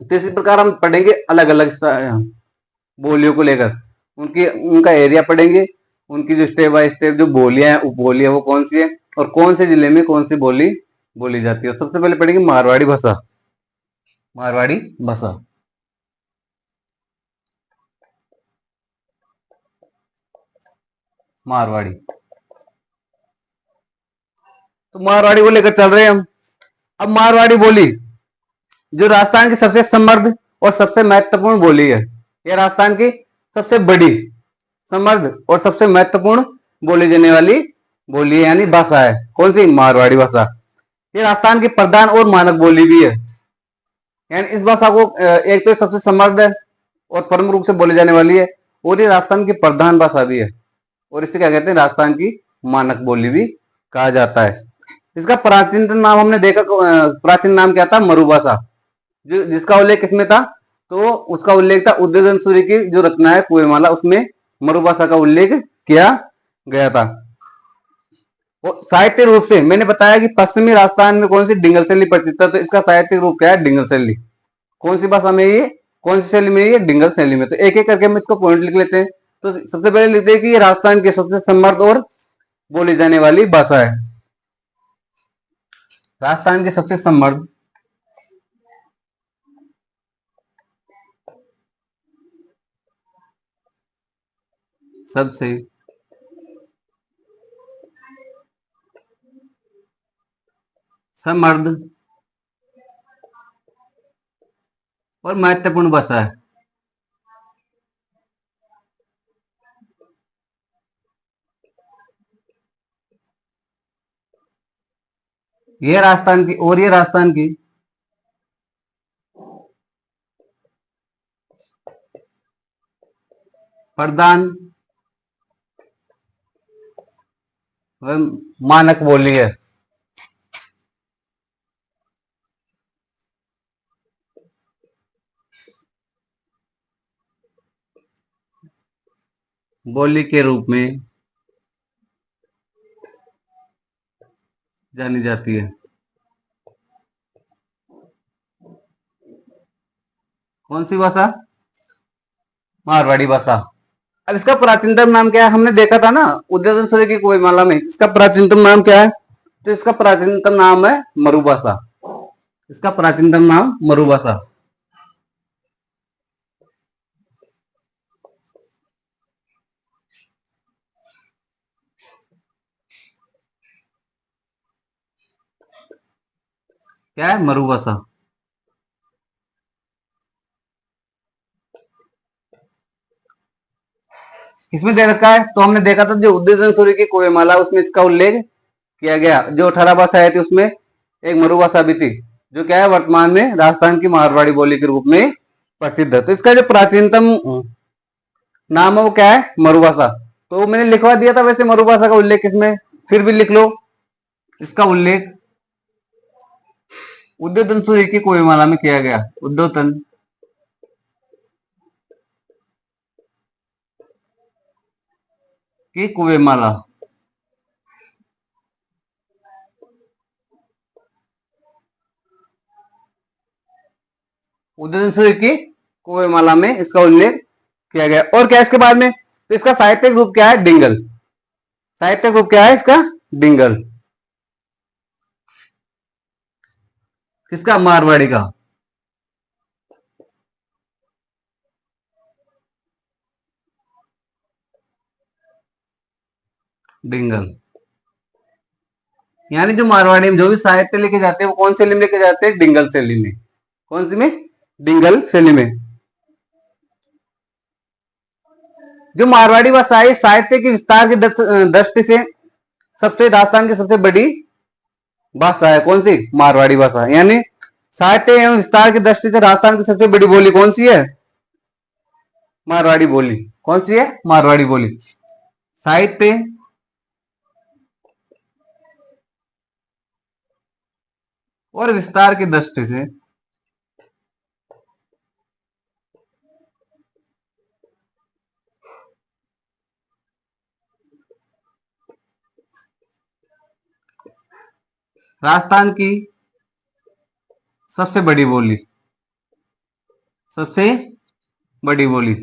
तो इसी प्रकार हम पढ़ेंगे अलग अलग बोलियों को लेकर, उनकी उनका एरिया पढ़ेंगे, उनकी जो स्टेप बाय स्टेप जो बोलियां हैं, उपबोलियां वो कौन सी है, और कौन से जिले में कौन सी बोली बोली जाती है। सबसे पहले पढ़ेंगे मारवाड़ी भाषा। मारवाड़ी भाषा मारवाड़ी, तो मारवाड़ी को लेकर चल रहे हैं हम। अब मारवाड़ी बोली जो राजस्थान की सबसे समृद्ध और सबसे महत्वपूर्ण बोली है, यह राजस्थान की सबसे बड़ी, समृद्ध और सबसे महत्वपूर्ण बोली जाने वाली बोली है, यानी भाषा है। कौन सी? मारवाड़ी भाषा। ये राजस्थान की प्रधान और मानक बोली भी है। यानी इस भाषा को एक तो सबसे समृद्ध है और प्रमुख रूप से बोली जाने वाली है, और ये राजस्थान की प्रधान भाषा भी है, और इसे क्या कहते हैं? राजस्थान की मानक बोली भी कहा जाता है। इसका प्राचीनतम नाम हमने देखा, प्राचीन नाम क्या था? मरुभाषा। जो जिसका उल्लेख किसमें था? तो उसका उल्लेख था उदयन सूर्य की जो रचना है कुएमाला, उसमें मरुभाषा का उल्लेख किया गया था। वो साहित्य रूप से मैंने बताया कि पश्चिमी राजस्थान में कौन सी डिंगल शैली प्रचलित है, तो इसका साहित्यिक रूप क्या है? डिंगल शैली। कौन सी भाषा में ये, कौन सी शैली में? ये डिंगल शैली में। तो एक एक करके हम इसको पॉइंट लिख लेते हैं। तो सबसे पहले लिखते हैं कि ये राजस्थान की सबसे समृद्ध और बोली जाने वाली भाषा है। राजस्थान की सबसे समृद्ध, सबसे समृद्ध और महत्वपूर्ण भाषा है। ये राजस्थान की, और ये राजस्थान की प्रधान व मानक बोली है। बोली के रूप में जानी जाती है। कौन सी भाषा? मारवाड़ी भाषा। अब इसका प्राचीनतम नाम क्या है? हमने देखा था ना उदयन सूर्य की कोयमाला में, इसका प्राचीनतम नाम क्या है? तो इसका प्राचीनतम नाम है मरुभाषा। इसका प्राचीनतम नाम मरुभाषा। क्या है? मरुभाषा। किसमें दे रखा है? तो हमने देखा था जो उदयन सूर्य की कोयमाला, उसमें इसका उल्लेख किया गया। जो 18 भाषाएं थी उसमें एक मरुभाषा भी थी, जो क्या है वर्तमान में राजस्थान की मारवाड़ी बोली के रूप में प्रसिद्ध है। तो इसका जो प्राचीनतम नाम है वो क्या है? मरुभाषा। तो मैंने लिखवा दिया था वैसे मरुभाषा का उल्लेख किसमें, फिर भी लिख लो। इसका उल्लेख उद्योतन सूर्य की कोयमाला में किया गया। उद्योतन की कुएमाला। उद्योतन सूर्य की कुएमाला में इसका उल्लेख किया गया। और क्या इसके बाद में? तो इसका साहित्यिक रूप क्या है? डिंगल। साहित्यिक रूप क्या है इसका? डिंगल। किसका? मारवाड़ी का। डिंगल। यानी जो मारवाड़ी में जो भी साहित्य लिखे जाते हैं वो कौन शैली में लिखे जाते हैं? डिंगल शैली में। कौन सी में? डिंगल शैली में। जो मारवाड़ी भाषा है साहित्य के विस्तार की दृष्टि से सबसे राजस्थान की सबसे बड़ी भाषा है। कौन सी? मारवाड़ी भाषा। यानी साहित्य एवं विस्तार की दृष्टि से राजस्थान की सबसे बड़ी बोली कौन सी है? मारवाड़ी बोली। कौन सी है? मारवाड़ी बोली। साहित्य और विस्तार की दृष्टि से राजस्थान की सबसे बड़ी बोली, सबसे बड़ी बोली।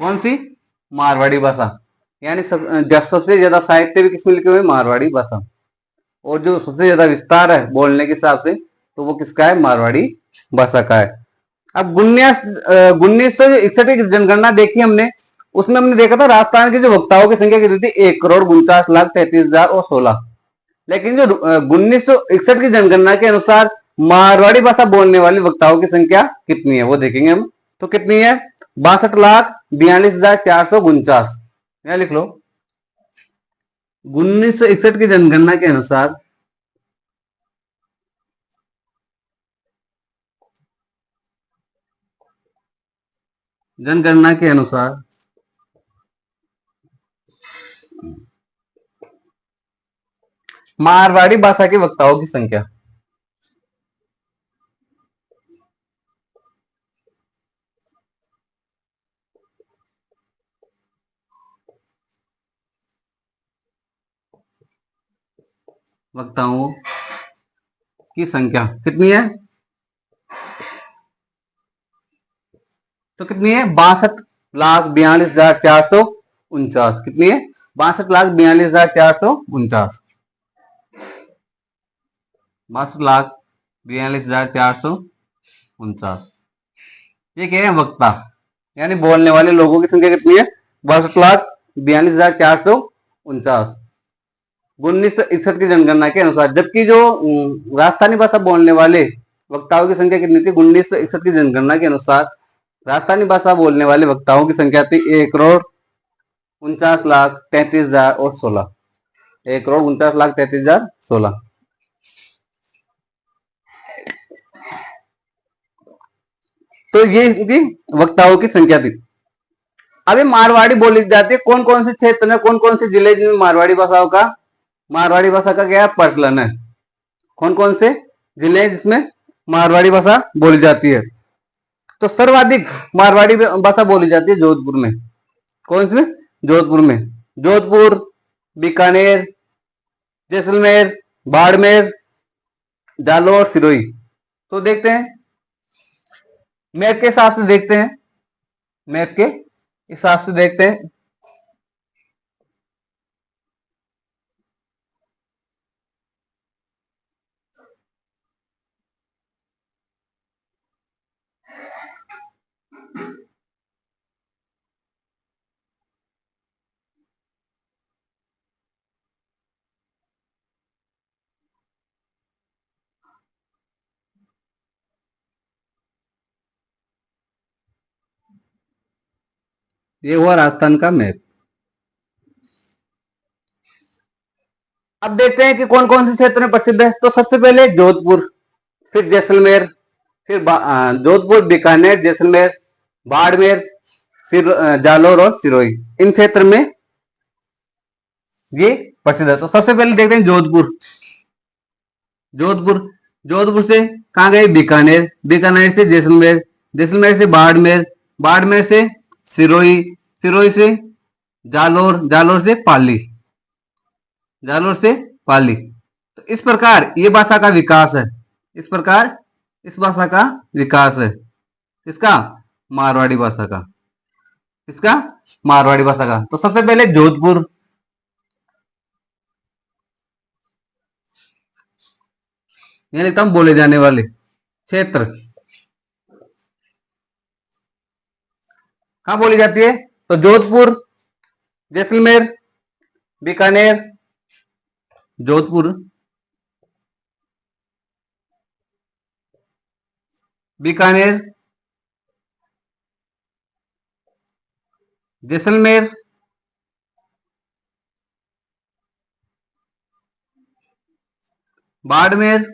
कौन सी? मारवाड़ी भाषा। यानी जब सबसे ज्यादा साहित्य भी किसमें लिखे हुए? मारवाड़ी भाषा। और जो सबसे ज्यादा विस्तार है बोलने के हिसाब से, तो वो किसका है? मारवाड़ी भाषा का है। अब 1961 की जनगणना देखी हमने, उसमें हमने देखा था राजस्थान के जो वक्ताओं की संख्या कितनी थी? 1,49,33,016। लेकिन जो 1961 की जनगणना के अनुसार मारवाड़ी भाषा बोलने वाले वक्ताओं की संख्या कितनी है, वो देखेंगे हम। तो कितनी है? 62,42,449। यहां लिख लो। 1961 की जनगणना के अनुसार जनगणना के अनुसार मारवाड़ी भाषा के वक्ताओं की संख्या, वक्ताओं की संख्या कितनी है? तो कितनी है? 62,42,449। कितनी है? 62,42,449। 62,42,449। ये क्या है? वक्ता, यानी बोलने वाले लोगों की संख्या कितनी है? 62,42,449 1961 की जनगणना के अनुसार। जबकि जो राजस्थानी भाषा बोलने वाले वक्ताओं की संख्या कितनी थी? 1961 की जनगणना के अनुसार राजस्थानी भाषा बोलने वाले वक्ताओं की संख्या थी 1,49,33,016। 1,49,33,016। तो ये इनकी वक्ताओं की संख्या थी। अभी मारवाड़ी बोली जाती है कौन कौन से क्षेत्र में, कौन कौन से जिले जिनमें मारवाड़ी भाषा का क्या है? प्रचलन है। कौन कौन से जिले हैं जिसमें मारवाड़ी भाषा बोली जाती है? तो सर्वाधिक मारवाड़ी भाषा बोली जाती है जोधपुर में। कौन से? जोधपुर में। जोधपुर, बीकानेर, जैसलमेर, बाड़मेर, जालोर, सिरोही। तो देखते हैं, मैप के हिसाब से देखते हैं, मैप के हिसाब से देखते हैं। ये हुआ राजस्थान का मैप। अब देखते हैं कि कौन कौन से क्षेत्र में प्रसिद्ध है। तो सबसे पहले जोधपुर, फिर जैसलमेर, फिर जोधपुर, बीकानेर, जैसलमेर, बाड़मेर, फिर जालोर और सिरोही। इन क्षेत्र में ये प्रसिद्ध है। तो सबसे पहले देखते हैं जोधपुर। जोधपुर, जोधपुर से कहां गए? बीकानेर, बीकानेर से जैसलमेर, जैसलमेर से बाड़मेर, बाड़मेर से सिरोही, सिरोही से जालोर, जालोर से पाली, जालोर से पाली। तो इस प्रकार ये भाषा का विकास है। इस प्रकार इस भाषा का विकास है। इसका? मारवाड़ी भाषा का। इसका? मारवाड़ी भाषा का। तो सबसे पहले जोधपुर, यानी कम बोले जाने वाले क्षेत्र कहां बोली जाती है? तो जोधपुर, जैसलमेर, बीकानेर, जोधपुर, बीकानेर, जैसलमेर, बाड़मेर,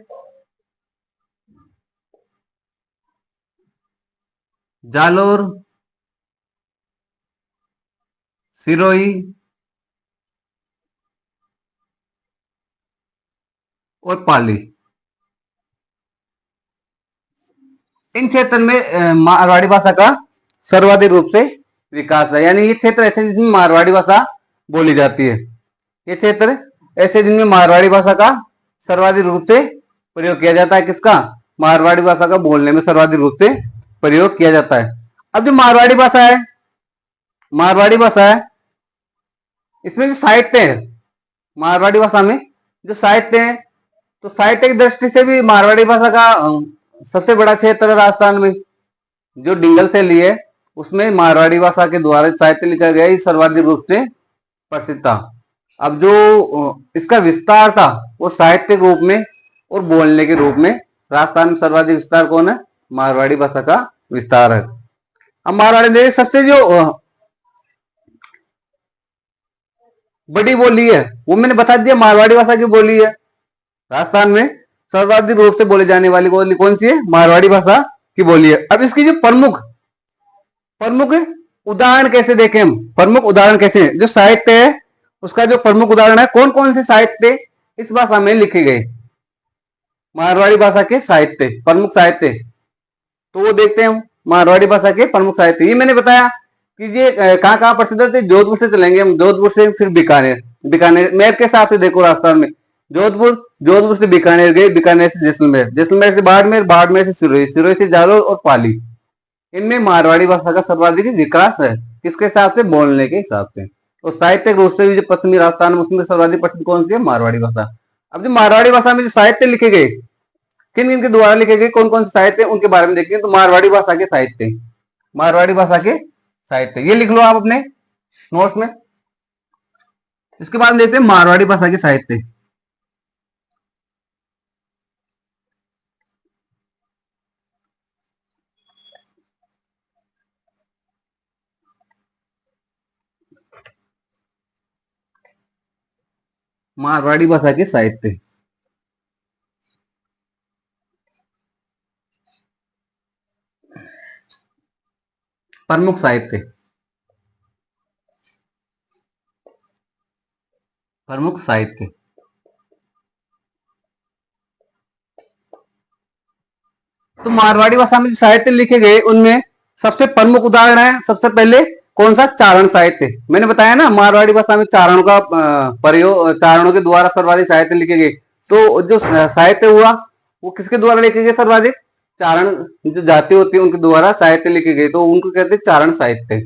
जालोर, सिरोही और पाली। इन क्षेत्र में मारवाड़ी भाषा का सर्वाधिक रूप से विकास है। यानी ये क्षेत्र ऐसे जिसमें मारवाड़ी भाषा बोली जाती है, ये क्षेत्र ऐसे जिनमें मारवाड़ी भाषा का सर्वाधिक रूप से प्रयोग किया जाता है। किसका? मारवाड़ी भाषा का बोलने में सर्वाधिक रूप से प्रयोग किया जाता है। अब जो मारवाड़ी भाषा है, मारवाड़ी भाषा है, इसमें जो साहित्य है, मारवाड़ी भाषा में जो साहित्य है, तो साहित्य की दृष्टि से भी मारवाड़ी भाषा का सबसे बड़ा क्षेत्र है राजस्थान में। जो डिंगल शैली है उसमें मारवाड़ी भाषा के द्वारा साहित्य लिखा गया, ये सर्वाधिक रूप से प्रसिद्ध था। अब जो इसका विस्तार था वो साहित्य के रूप में और बोलने के रूप में राजस्थान में सर्वाधिक विस्तार कौन है? मारवाड़ी भाषा का विस्तार है। अब मारवाड़ी देश सबसे जो बड़ी बोली है वो मैंने बता दिया, मारवाड़ी भाषा की बोली है। राजस्थान में सर्वाधिक रूप से बोली जाने वाली बोली कौन सी है? मारवाड़ी भाषा की बोली है। अब इसकी जो प्रमुख प्रमुख उदाहरण कैसे देखें हम? प्रमुख उदाहरण कैसे? जो साहित्य है उसका जो प्रमुख उदाहरण है, कौन कौन से साहित्य इस भाषा में लिखे गए, मारवाड़ी भाषा के साहित्य, प्रमुख साहित्य, तो वो देखते हैं हम। मारवाड़ी भाषा के प्रमुख साहित्य ये मैंने बताया कि ये कहाँ कहाँ प्रसिद्ध थे। जोधपुर से चलेंगे हम, जोधपुर से फिर बीकानेर, बीकानेर मैप के साथ देखो राजस्थान में जोधपुर, जोधपुर से बीकानेर गए, बीकानेर से जैसलमेर, जैसलमेर से बाड़मेर, बाड़मेर से सिरोही, सिरोही से जालोर और पाली। इनमें मारवाड़ी भाषा का सर्वाधिक विकास है। किसके हिसाब से? बोलने के हिसाब से। और साहित्यिक रूप से भी जो पश्चिमी राजस्थान में उसमें सर्वाधिक प्रसिद्ध कौन सी है? मारवाड़ी भाषा। अब जो मारवाड़ी भाषा में जो साहित्य लिखे गए, किन किन के द्वारा लिखे गए, कौन कौन से साहित्य उनके बारे में देखते हैं। तो मारवाड़ी भाषा के साहित्य, मारवाड़ी भाषा के साहित्य ये लिख लो आप अपने नोट्स में। इसके बाद देखते हैं मारवाड़ी भाषा के साहित्य। मारवाड़ी भाषा के साहित्य, प्रमुख साहित्य, प्रमुख साहित्य। तो मारवाड़ी भाषा में जो साहित्य लिखे गए उनमें सबसे प्रमुख उदाहरण है, सबसे पहले कौन सा? चारण साहित्य। मैंने बताया ना मारवाड़ी भाषा में चारणों का प्रयोग, चारणों के द्वारा सर्वाधिक साहित्य लिखे गए। तो जो साहित्य हुआ वो किसके द्वारा लिखे गए? सर्वाधिक चारण जो जाति होती है उनके द्वारा साहित्य लिखे गए, तो उनको कहते हैं चारण साहित्य।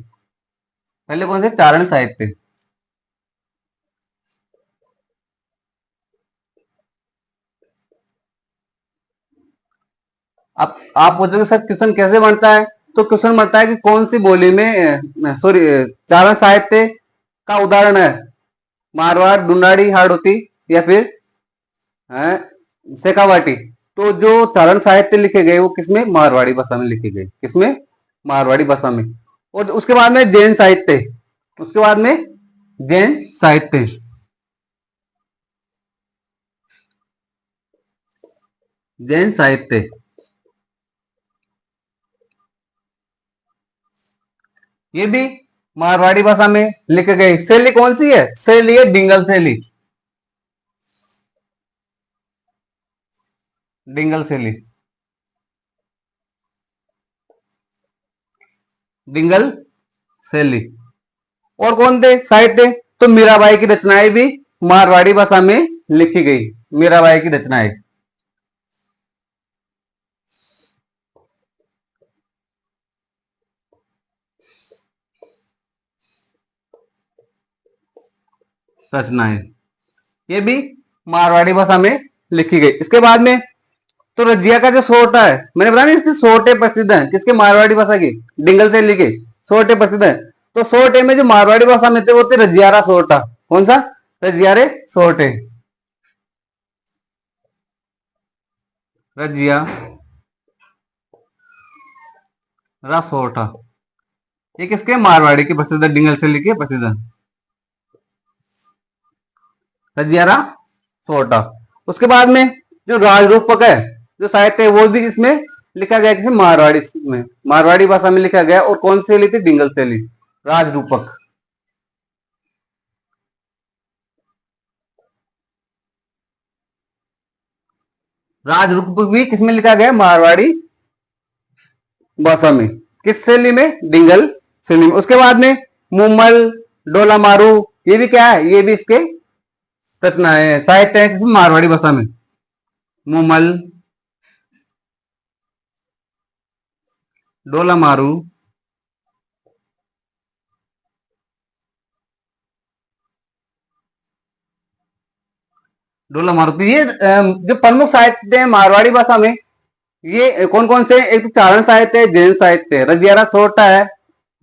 पहले कौन से? चारण साहित्य। अब आप पूछोगे सर क्वेश्चन कैसे बनता है? तो क्वेश्चन बनता है कि कौन सी बोली में, सॉरी, चारण साहित्य का उदाहरण है मारवाड़, डुंडाड़ी, हाड़ौती या फिर शेखावाटी। तो जो चारण साहित्य लिखे गए वो किसमें? मारवाड़ी भाषा में लिखे गए। किसमें? मारवाड़ी भाषा में। और उसके बाद में जैन साहित्य, उसके बाद में जैन साहित्य, जैन साहित्य ये भी मारवाड़ी भाषा में लिखे गए। शैली कौन सी है? शैली है डिंगल शैली, डिंगल शैली, डिंगल शैली। और कौन थे साहित्य? तो मीराबाई की रचनाएं भी मारवाड़ी भाषा में लिखी गई। मीराबाई की रचनाएं, रचनाएं ये भी मारवाड़ी भाषा में लिखी गई। इसके बाद में तो रजिया का जो सोटा है, मैंने बताया इसके सोटे प्रसिद्ध हैं। किसके? मारवाड़ी भाषा की, डिंगल से लिखे सोटे प्रसिद्ध है। तो सोटे में जो मारवाड़ी भाषा में थे वो थे रजियारा सोटा। कौन सा? रजियारे सोटे, रजिया रासोटा। ये किसके? मारवाड़ी की प्रसिद्ध, डिंगल से लिखे प्रसिद्ध रजियारा सोटा। उसके बाद में जो राजरूपक है, जो साहित्य है वो भी इसमें लिखा गया, किसी मारवाड़ी में, मारवाड़ी भाषा में लिखा गया। और कौन सी शैली थी? डिंगल शैली, राजरूपक। राजरूपक भी किसमें लिखा गया? मारवाड़ी भाषा में। किस शैली में? डिंगल शैली में। उसके बाद में मुमल, डोलामारू, ये भी क्या है, ये भी इसके रचनाएं साहित्य है मारवाड़ी भाषा में। मुमल, डोलामारू, डोलामारू, तो ये जो प्रमुख साहित्य है मारवाड़ी भाषा में, ये कौन कौन से, एक तो चारण साहित्य है, जैन साहित्य है, रजियारा सोरठा है,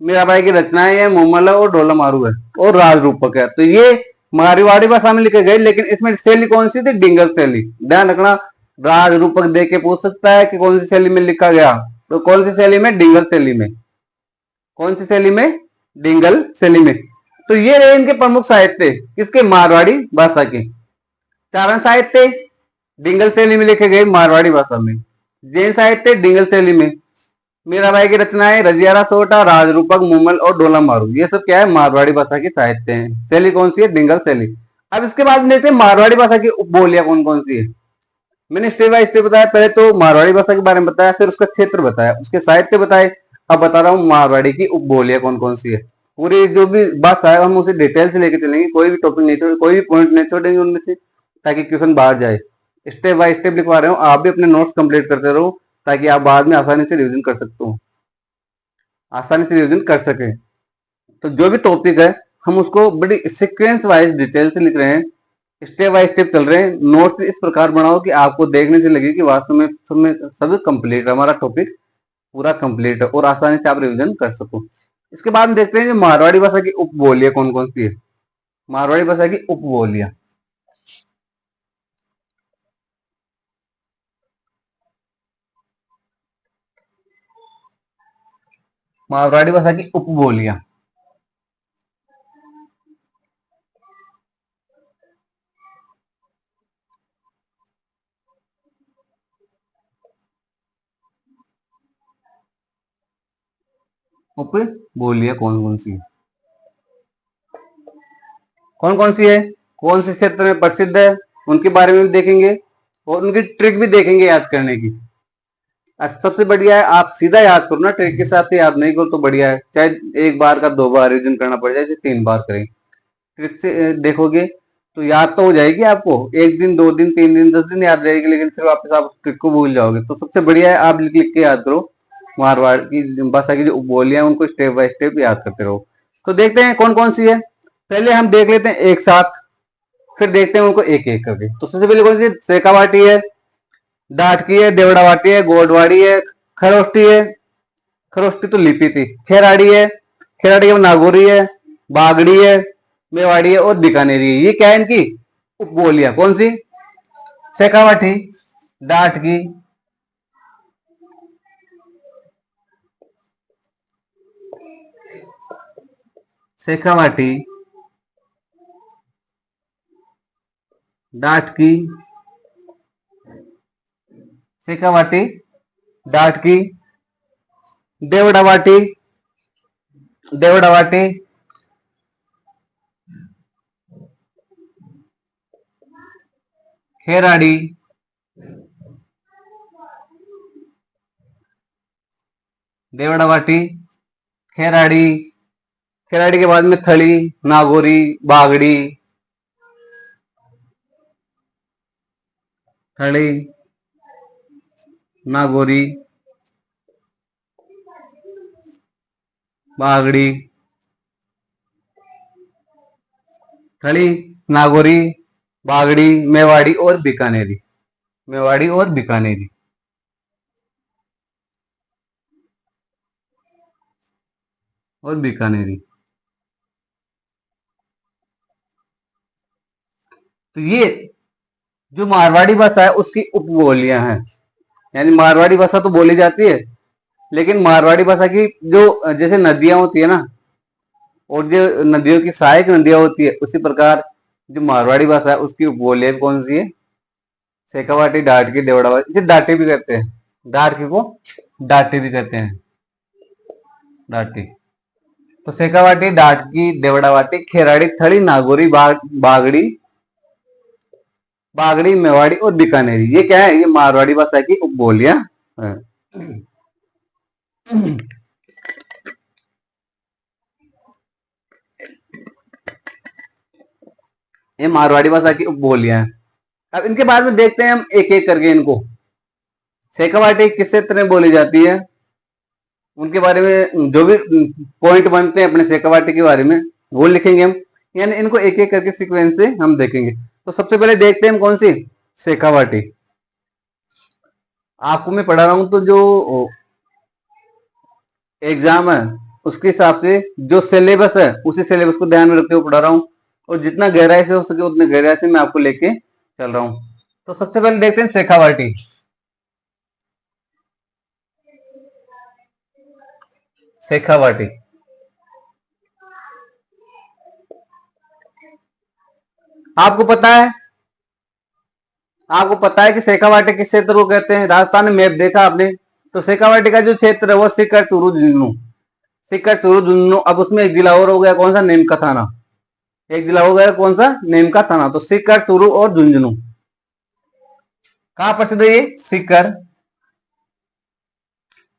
मीराबाई की रचनाएं है, मुमल और डोलामारू है, और राज रूपक है। तो ये मारवाड़ी भाषा में लिखे गए, लेकिन इसमें शैली कौन सी थी, डिंगल शैली। ध्यान रखना, राज रूपक देख के पूछ सकता है कि कौन सी शैली में लिखा गया, तो कौन सी शैली में, डिंगल शैली में। कौन सी शैली में, डिंगल शैली में। तो ये रहे इनके प्रमुख साहित्य किसके, मारवाड़ी भाषा के। चारण साहित्य डिंगल शैली में लिखे गए मारवाड़ी भाषा में, जैन साहित्य डिंगल शैली में, मीराबाई की रचनाएं रजियारा सोटा, राजरूपक, मुमल और डोलामारू, ये सब क्या है, मारवाड़ी भाषा की साहित्य हैं। शैली कौन सी है, डिंगल शैली। अब इसके बाद देखते हैं मारवाड़ी भाषा की उपबोलियां कौन कौन सी है। मैंने स्टेप बाय स्टेप बताया, पहले तो मारवाड़ी भाषा के बारे में बताया, फिर उसका क्षेत्र बताया, उसके साहित्य बताए, अब बता रहा हूँ मारवाड़ी की उपबोलियां कौन कौन सी है। पूरी जो भी भाषा है हम उसे डिटेल से लेके चलेंगे, कोई भी टॉपिक नहीं छोड़ेंगे, कोई भी पॉइंट नहीं छोड़ेंगे उनमें से, ताकि क्वेश्चन बाहर जाए। स्टेप बाय स्टेप लिखवा रहे हो, आप भी अपने नोट्स कंप्लीट करते रहो, ताकि आप बाद में आसानी से रिविजन कर सकते हो, आसानी से रिविजन कर सके। तो जो भी टॉपिक है हम उसको बड़ी सीक्वेंस वाइज डिटेल से लिख रहे हैं, स्टेप बाय स्टेप चल रहे हैं। नोट्स इस प्रकार बनाओ कि आपको देखने से लगे कि वास्तव में सब कंप्लीट है, हमारा टॉपिक पूरा कंप्लीट है, और आसानी से आप रिविजन कर सको। इसके बाद में देखते हैं कि मारवाड़ी भाषा की उपबोलियां कौन कौन सी है। मारवाड़ी भाषा की उपबोलियां, मारवाड़ी भाषा की उपबोलियां, उपबोलियां कौन कौन सी है, कौन कौन सी है, कौन से क्षेत्र में प्रसिद्ध है, उनके बारे में भी देखेंगे, और उनकी ट्रिक भी देखेंगे याद करने की। सबसे बढ़िया है आप सीधा याद करो ना, ट्रिक के साथ याद नहीं करो तो बढ़िया है, चाहे एक बार का 2 बार रिविजन करना पड़ जाए, चाहे 3 बार करें। ट्रिक से देखोगे तो याद तो हो जाएगी आपको, 1 दिन 2 दिन 3 दिन 10 दिन याद रहेगी, लेकिन फिर वापस आप ट्रिक को भूल जाओगे। तो सबसे बढ़िया है आप लिख लिख के याद करो, मारवाड़ की भाषा की जो बोलियां हैं उनको स्टेप बाय स्टेप याद करते रहो। तो देखते हैं कौन कौन सी है, पहले हम देख लेते हैं एक साथ, फिर देखते हैं उनको एक एक करके। तो सबसे पहले कौन सी, सेकावाटी है, डाटकी है, देवड़ावाटी है, गोडवाड़ी है, खरोष्टी है, खरोष्टी तो लिपि थी, खेराड़ी है, खेराड़ी में नागौरी है, बागड़ी है, मेवाड़ी है, और बीकानेरी है। ये क्या है इनकी उपबोलियां, कौन सी, शेखावाटी, डाटकी, शेखावाटी, डाटकी, शेखावाटी, डाटकी, देवड़ावाटी, देवड़ावाटी, खेराड़ी, देवड़ावाटी, खेराड़ी, खेराड़ी के बाद में थली, नागौरी, बागड़ी, थली, नागौरी, बागड़ी, थली, नागौरी, बागड़ी, मेवाड़ी और बीकानेरी, मेवाड़ी और बीकानेरी। और बीकानेरी, तो ये जो मारवाड़ी भाषा है उसकी उपबोलियां हैं, यानी मारवाड़ी भाषा तो बोली जाती है, लेकिन मारवाड़ी भाषा की जो जैसे नदियां होती है ना, और जो नदियों की सहायक नदियां होती है, उसी प्रकार जो मारवाड़ी भाषा है उसकी उपबोलियां कौन सी है, शेखावाटी, डाटकी, देवड़ावाटी, इसे डाटे भी कहते हैं, डाटकी को डाटे भी कहते हैं, डाटे। तो शेखावाटी, डाटकी, देवड़ावाटी, खेराड़ी, थड़ी, नागौरी, बागड़ी, बागड़ी, मेवाड़ी और बीकानेरी, ये क्या है, ये मारवाड़ी भाषा की उपबोलियां हैं। ये मारवाड़ी भाषा की उपबोलियां हैं। अब इनके बारे में देखते हैं हम एक एक करके इनको। शेखावाटी किस क्षेत्र में बोली जाती है, उनके बारे में जो भी पॉइंट बनते हैं अपने शेखावाटी के बारे में वो लिखेंगे हम, यानी इनको एक एक करके सीक्वेंस से हम देखेंगे। तो सबसे पहले देखते हैं हम कौन सी, शेखावाटी। आपको मैं पढ़ा रहा हूं तो जो एग्जाम है उसके हिसाब से जो सिलेबस है उसी सिलेबस को ध्यान में रखते हुए पढ़ा रहा हूं, और जितना गहराई से हो सके उतने गहराई से मैं आपको लेके चल रहा हूं। तो सबसे पहले देखते हैं शेखावाटी। शेखावाटी आपको पता है, आपको पता है कि शेखावाटी किस क्षेत्र को कहते हैं। राजस्थान में मैप देखा आपने, तो शेखावाटी का जो क्षेत्र है वो सीकर चूरू झुंझुनू, सीकर चूरू झुंझुनू। अब उसमें एक जिला और हो गया, कौन सा, नीमका थाना। एक जिला हो गया कौन सा, नीमका थाना। तो सीकर चूरू और झुंझुनू कहां प्रसिद्ध है, ये सीकर।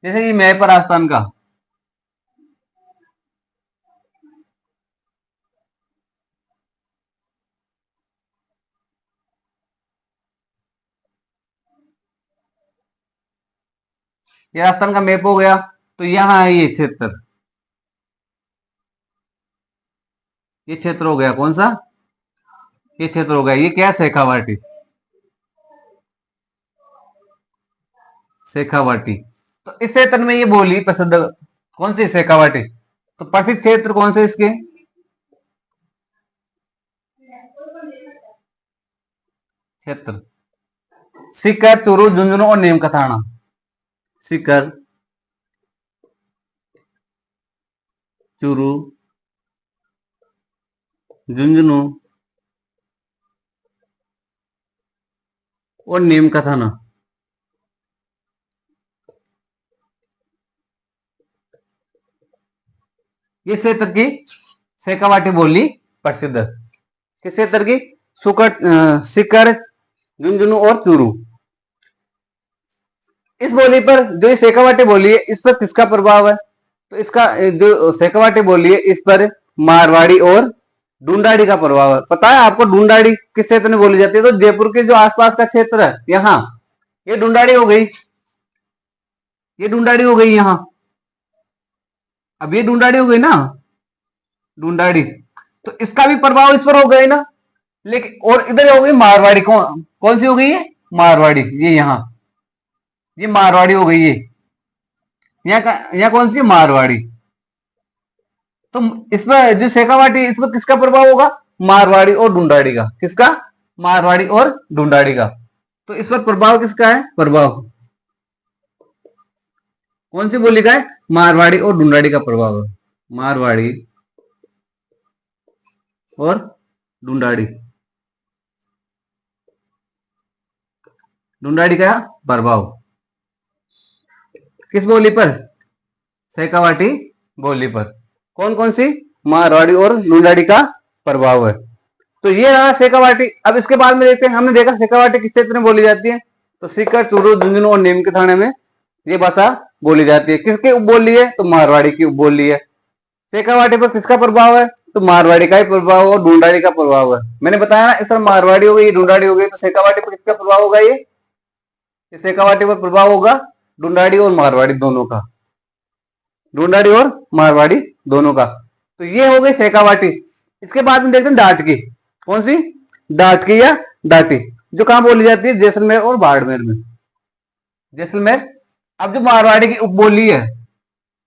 जैसे ये मैप है राजस्थान का, ये राजस्थान का मैप हो गया। तो यहाँ है ये क्षेत्र, ये क्षेत्र हो गया कौन सा, ये क्षेत्र हो गया। ये क्या है, शेखावाटी। शेखावाटी, तो इस क्षेत्र में ये बोली प्रसिद्ध कौन सी, शेखावाटी। तो प्रसिद्ध क्षेत्र कौन से इसके, क्षेत्र सीकर चूरू झुंझुनू और नीमका थाना। सीकर चूरू झुंझुनू और नीमका थाना। ये क्षेत्र की शेखावाटी बोली प्रसिद्ध है। किस क्षेत्र की, सुकर सीकर झुंझुनू और चूरू। इस बोली पर जो शेखावाटी बोली है इस पर किसका प्रभाव है, तो इसका जो शेखावाटी बोली है इस पर मारवाड़ी और ढूंढाड़ी का प्रभाव है। पता है आपको ढूंढाड़ी किस क्षेत्र में बोली जाती है, तो जयपुर के जो आसपास का क्षेत्र है यहाँ, ये ढूंढाड़ी हो गई, ये ढूंढाड़ी हो गई यहाँ। अब ये ढूंढाड़ी हो गई ना, ढूंढाड़ी, तो इसका भी प्रभाव इस पर हो गया ना। लेकिन और इधर हो गई मारवाड़ी, कौन कौन सी हो गई है, मारवाड़ी। ये यहाँ, ये मारवाड़ी हो गई, ये यहाँ कौन सी, मारवाड़ी। तो इस पर जो शेखावाटी, इस पर किसका प्रभाव होगा, मारवाड़ी और ढूंढाड़ी का। किसका, मारवाड़ी और ढूंढाड़ी का। तो इस पर प्रभाव किसका है, प्रभाव कौन सी बोली का है, मारवाड़ी और ढूंढाड़ी का प्रभाव है। मारवाड़ी और ढूंढाड़ी, ढूंढाड़ी का प्रभाव किस बोली पर, शेखावाटी बोली पर। कौन कौन सी, मारवाड़ी और ढूंढाड़ी का प्रभाव है। तो ये रहा शेखावाटी। अब इसके बाद में देखते हैं, हमने देखा शेखावाटी किस क्षेत्र में बोली जाती है, तो सीकर चूरू झुंझुनू और नीम के थाने में ये भाषा बोली जाती है। किसकी उपबोली है, तो मारवाड़ी की उपबोली है। शेखावाटी पर किसका प्रभाव है, तो मारवाड़ी का ही प्रभाव और ढूंढाड़ी का प्रभाव है। मैंने बताया ना, इस तरह मारवाड़ी हो गई, ढूंढाड़ी हो गई, तो शेखावाटी पर किसका प्रभाव होगा, ये शेखावाटी पर प्रभाव होगा ढूंढाड़ी और मारवाड़ी दोनों का, ढूंढाड़ी और मारवाड़ी दोनों का। तो ये हो गई शेखावाटी। इसके बाद में देखते हैं डाट की, कौन सी, डाट की या डाटी, जो कहां बोली जाती है, जैसलमेर और बाड़मेर में। जैसलमेर। अब जो मारवाड़ी की उपबोली है,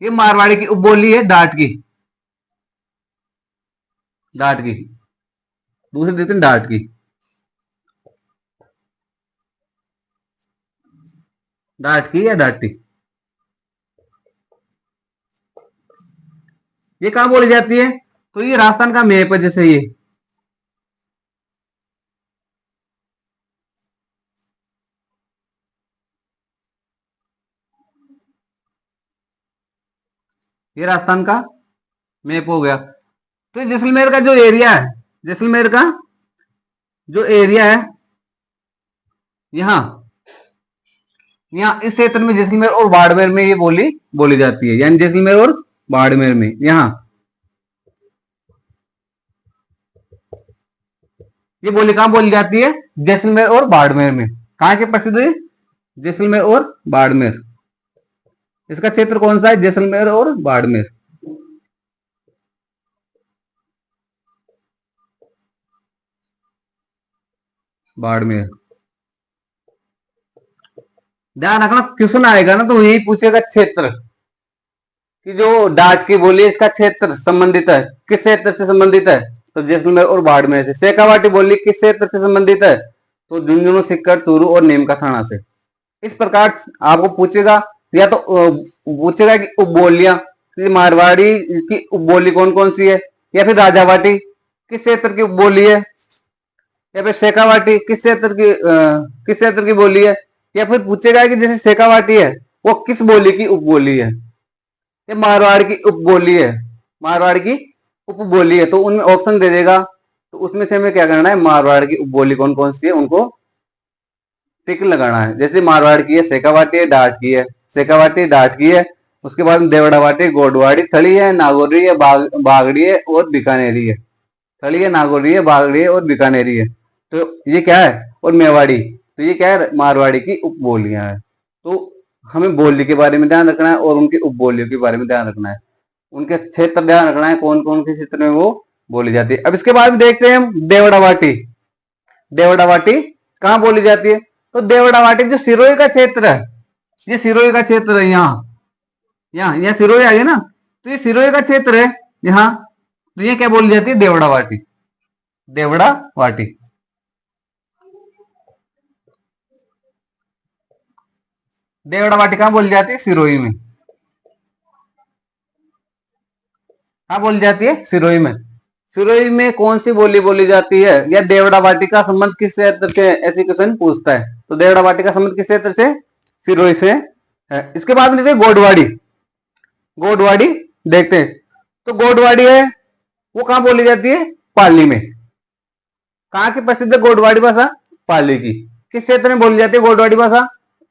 ये मारवाड़ी की उपबोली है डाट की, डाट की। दूसरी देखते हैं डाट की, डाट की या डाटी, ये कहां बोली जाती है, तो ये राजस्थान का मैप है। जैसे ये राजस्थान का मैप हो गया। तो जैसलमेर का जो एरिया है, जैसलमेर का जो एरिया है, यहाँ यहाँ इस क्षेत्र में जैसलमेर और बाड़मेर में ये बोली बोली जाती है, यानी जैसलमेर और बाड़मेर में। यहाँ ये बोली कहाँ बोली जाती है? जैसलमेर और बाड़मेर में। कहाँ के प्रसिद्ध है? जैसलमेर और बाड़मेर। इसका क्षेत्र कौन सा है? जैसलमेर और बाड़मेर। बाड़मेर। ध्यान रखना, क्वेश्चन आएगा ना तो यही पूछेगा क्षेत्र कि जो डाट की बोली है इसका क्षेत्र संबंधित है, किस क्षेत्र से संबंधित है? तो जैसलमेर और बाड़मेर से। शेखावाटी बोली किस क्षेत्र से संबंधित है? तो झुंझुनू, सीकर, चूरू और नीमका थाना से। इस प्रकार आपको पूछेगा, या तो पूछेगा कि उपबोलियां, मारवाड़ी की उपबोली कौन कौन सी है, या फिर राजावाटी किस क्षेत्र की उपबोली है, या फिर शेखावाटी किस क्षेत्र की बोली है, या फिर पूछेगा कि जैसे शेखावाटी है वो किस बोली की उपबोली है, ये मारवाड़ की उपबोली है, मारवाड़ की उपबोली है। तो उनमें ऑप्शन दे देगा, तो उसमें से हमें क्या करना है? मारवाड़ की उपबोली कौन कौन सी है उनको टिक लगाना है। जैसे मारवाड़ की है, शेखावाटी है, डाट की है। शेखावाटी डाट की है, उसके बाद देवड़ावाटी, गोडवाड़ी, थली है, नागौरी है, बागड़ी है और बीकानेरी है। थली है, नागौरी है, बागड़ी है और बीकानेरी है। तो ये क्या है? और मेवाड़ी। तो ये क्या है? मारवाड़ी की उपबोलियां है। तो हमें बोली के बारे में ध्यान रखना है और उनकी उपबोलियों के बारे में ध्यान रखना है, उनके क्षेत्र ध्यान रखना है, कौन कौन से क्षेत्र में वो बोली जाती है। अब इसके बाद देखते हैं हम देवड़ावाटी। देवड़ावाटी कहाँ बोली जाती है? तो देवड़ावाटी जो सिरोही का क्षेत्र है, ये सिरोही का क्षेत्र है। यहाँ सिरोही आ गया ना, तो ये सिरोही का क्षेत्र है यहाँ। तो ये क्या बोली जाती है? देवड़ावाटी। देवड़ावाटी। देवड़ावाटी कहाँ बोली जाती है? सिरोही में। कहाँ बोली जाती है? सिरोही में। सिरोही में कौन सी बोली बोली जाती है, या देवड़ावाटी का संबंध किस क्षेत्र से? ऐसी क्वेश्चन पूछता है। तो देवड़ावाटी का संबंध किस क्षेत्र से? सिरोही से है। इसके बाद में देखते हैं गोडवाड़ी। गोडवाड़ी देखते हैं। तो गोडवाड़ी है वो कहाँ बोली जाती है? पाली में। कहाँ की प्रसिद्ध है गोडवाड़ी भाषा? पाली की। किस क्षेत्र में बोली जाती है गोडवाड़ी भाषा?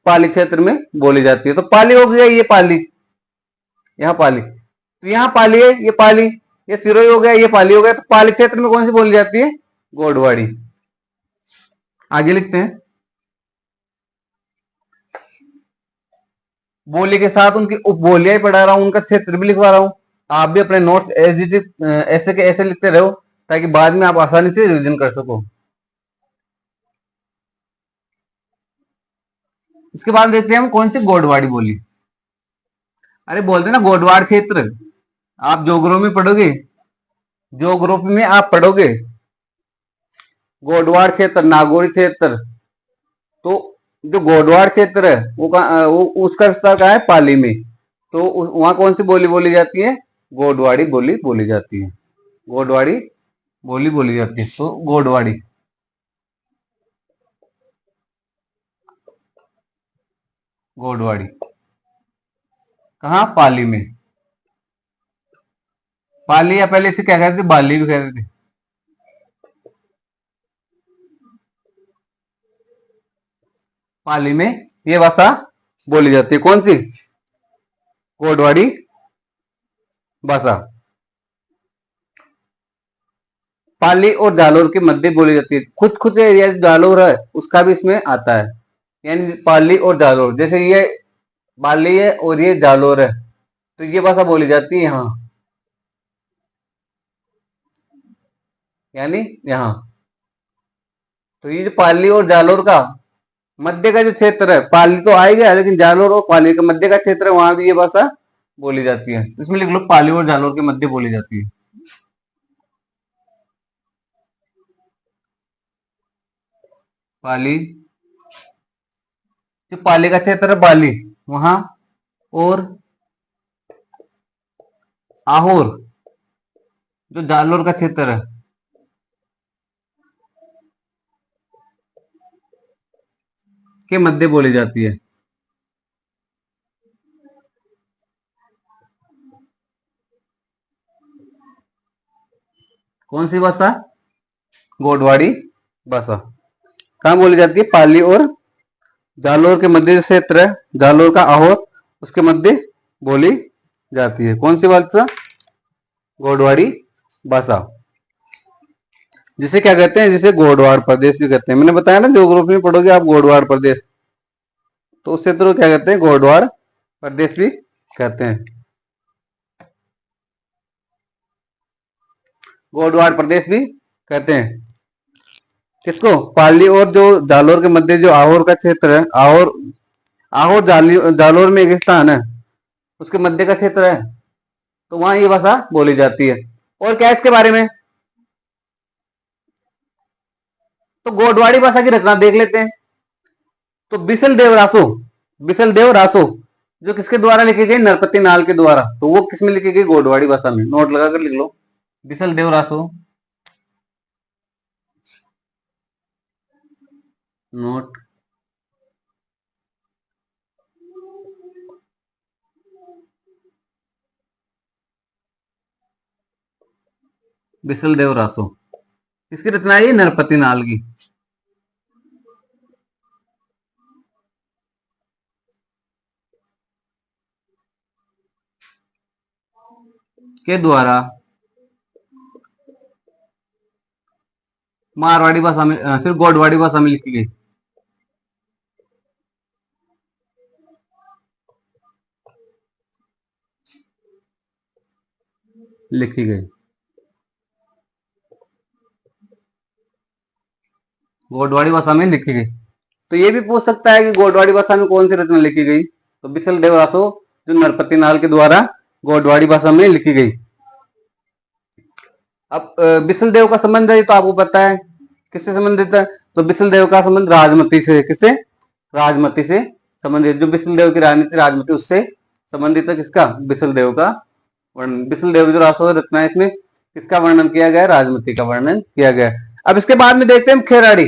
पाली क्षेत्र में बोली जाती है। तो पाली हो गया, ये पाली, यहाँ पाली। तो यहाँ पाली है, ये पाली, ये सिरोही हो गया, ये पाली हो गया। तो पाली क्षेत्र में कौन सी बोली जाती है? गोडवाड़ी। आगे लिखते हैं। बोली के साथ उनकी उपबोलियां ही पढ़ा रहा हूं, उनका क्षेत्र भी लिखवा रहा हूं। आप भी अपने नोट्स ऐसे के ऐसे लिखते रहो, ताकि बाद में आप आसानी से रिवीजन कर सको। इसके बाद देखते हैं हम कौन सी गोडवाड़ी बोली। अरे बोलते ना गोडवाड़ क्षेत्र, आप जोग्राफी में पढ़ोगे, जोग्राफी में आप पढ़ोगे गोडवाड़ क्षेत्र, नागौरी क्षेत्र। तो जो गोडवाड़ क्षेत्र है वो उसका विस्तार कहाँ है? पाली में। तो वहां कौन सी बोली बोली जाती है? गोडवाड़ी बोली बोली जाती है। गोडवाड़ी बोली बोली जाती है। तो गोडवाड़ी। गोडवाड़ी कहाँ? पाली में। पाली, या पहले इसे क्या कहते थे? बाली भी कहते थे। पाली में ये भाषा बोली जाती है। कौन सी? गोडवाड़ी भाषा। पाली और जालोर के मध्य बोली जाती है। कुछ कुछ एरिया जालोर है उसका भी इसमें आता है, यानी पाली और जालोर। जैसे ये पाली है और ये जालोर है, तो ये भाषा बोली जाती है यहाँ, यानी यहाँ। तो ये जो पाली और जालोर का मध्य का जो क्षेत्र है, पाली तो आएगा लेकिन जालोर और पाली का मध्य का क्षेत्र है, वहां भी ये भाषा बोली जाती है। इसमें लिख लो पाली और जालोर के मध्य बोली जाती है। पाली, जो पाली का क्षेत्र है पाली वहां, और आहोर जो जालोर का क्षेत्र है, के मध्य बोली जाती है। कौन सी भाषा? गोडवाड़ी भाषा। कहाँ बोली जाती है? पाली और जालोर के मध्य जो क्षेत्र है, जालोर का आहोर, उसके मध्य बोली जाती है। कौन सी भाषा? गोडवाड़ी भाषा। जिसे क्या कहते हैं, जिसे गोडवाड़ प्रदेश भी कहते हैं। मैंने बताया ना, ज्योग्राफी में पढ़ोगे आप गोडवाड़ प्रदेश, तो उस क्षेत्र को क्या कहते हैं, गोडवाड़ प्रदेश भी कहते हैं। गोडवाड़ प्रदेश भी कहते हैं किसको, पाली और जो जालोर के मध्य जो आहोर का क्षेत्र है, आहोर, आहोर जालोर में एक स्थान है, उसके मध्य का क्षेत्र है, तो वहां ये भाषा बोली जाती है। और क्या है इसके बारे में, तो गोडवाड़ी भाषा की रचना देख लेते हैं। तो बिसल देव रासो, बिसल देव रासो जो किसके द्वारा लिखी गई, नरपति नाल के द्वारा, तो वो किसमें लिखी गई, गोडवाड़ी भाषा में। नोट लगा कर लिख लो, बिसल देव रासो, नोट, बिसल देव रासो, किसकी रचना है, नरपति नाल की के द्वारा मारवाड़ी भाषा में, सिर्फ गोडवाड़ी भाषा में लिखी गई, लिखी गई, गोडवाड़ी भाषा में लिखी गई। तो ये भी पूछ सकता है कि गोडवाड़ी भाषा में कौन सी रचना लिखी गई, तो बिसल देव रासो जो नरपति नाल के द्वारा गोडवाड़ी भाषा में लिखी गई। अब बिसल देव का संबंध है तो आपको पता है किससे संबंधित है, तो बिसल देव का संबंध राजमती से, किससे, राजमती से संबंधित, जो बिसल देव की राजनीति राजमती उससे संबंधित है, किसका, बिसल देव का वर्णन। बिसल देव जो रासो रचना है इसमें किसका वर्णन किया गया है, राजमती का वर्णन किया गया है। अब इसके बाद में देखते हैं खेराड़ी,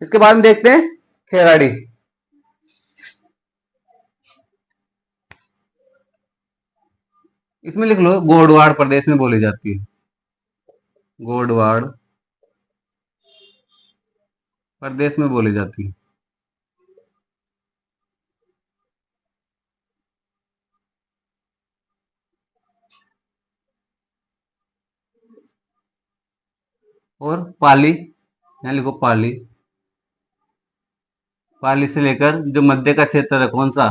इसके बाद में देखते हैं खेराड़ी। इसमें लिख लो, गोडवाड़ प्रदेश में बोली जाती है, गोडवाड़ प्रदेश में बोली जाती है। और पाली, यहां लिखो पाली, पाली से लेकर जो मध्य का क्षेत्र है कौन सा,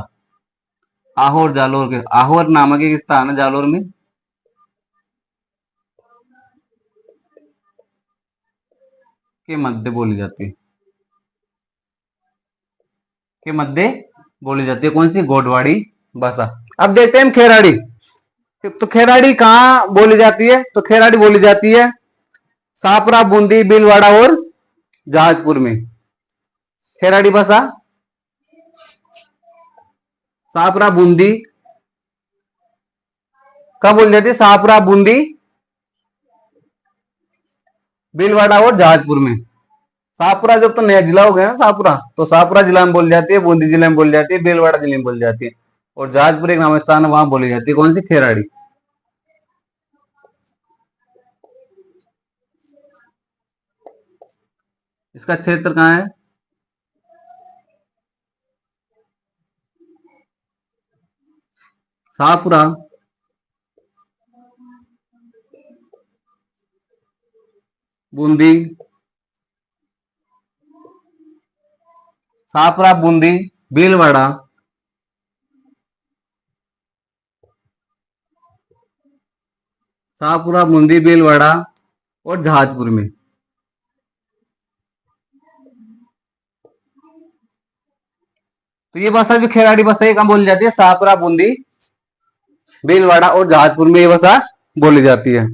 आहोर जालोर के, आहोर नामक एक स्थान है जालोर में, के मध्य बोली जाती है, के मध्य बोली जाती है कौन सी, गोडवाड़ी भाषा। अब देखते हैं हम खेराड़ी, तो खेराड़ी कहाँ बोली जाती है, तो खेराड़ी बोली जाती है सापरा, बूंदी, भीलवाड़ा और जहाजपुर में। खेराड़ी भाषा सापरा, बूंदी, कब बोली जाती है, सापरा, बूंदी, भीलवाड़ा और जहाजपुर में। शाहपुरा जब तो नया जिला हो गया ना शाहपुरा, तो शाहपुरा जिला में बोली जाती है, बूंदी जिले में बोली जाती है, भीलवाड़ा जिले में बोली जाती है, और जहाजपुर एक नाम स्थान है वहां बोली जाती है कौन सी, खेराड़ी। इसका क्षेत्र कहाँ है, शाहपुरा, बूंदी, शाहपुरा, बूंदी, भीलवाड़ा, शाहपुरा, बूंदी, भीलवाड़ा और जहाजपुर में। तो ये भाषा जो खेराड़ी भाषा है कहाँ बोली जाती है, शाहपुरा, बूंदी, भीलवाड़ा और जहाजपुर में ये भाषा बोली जाती है।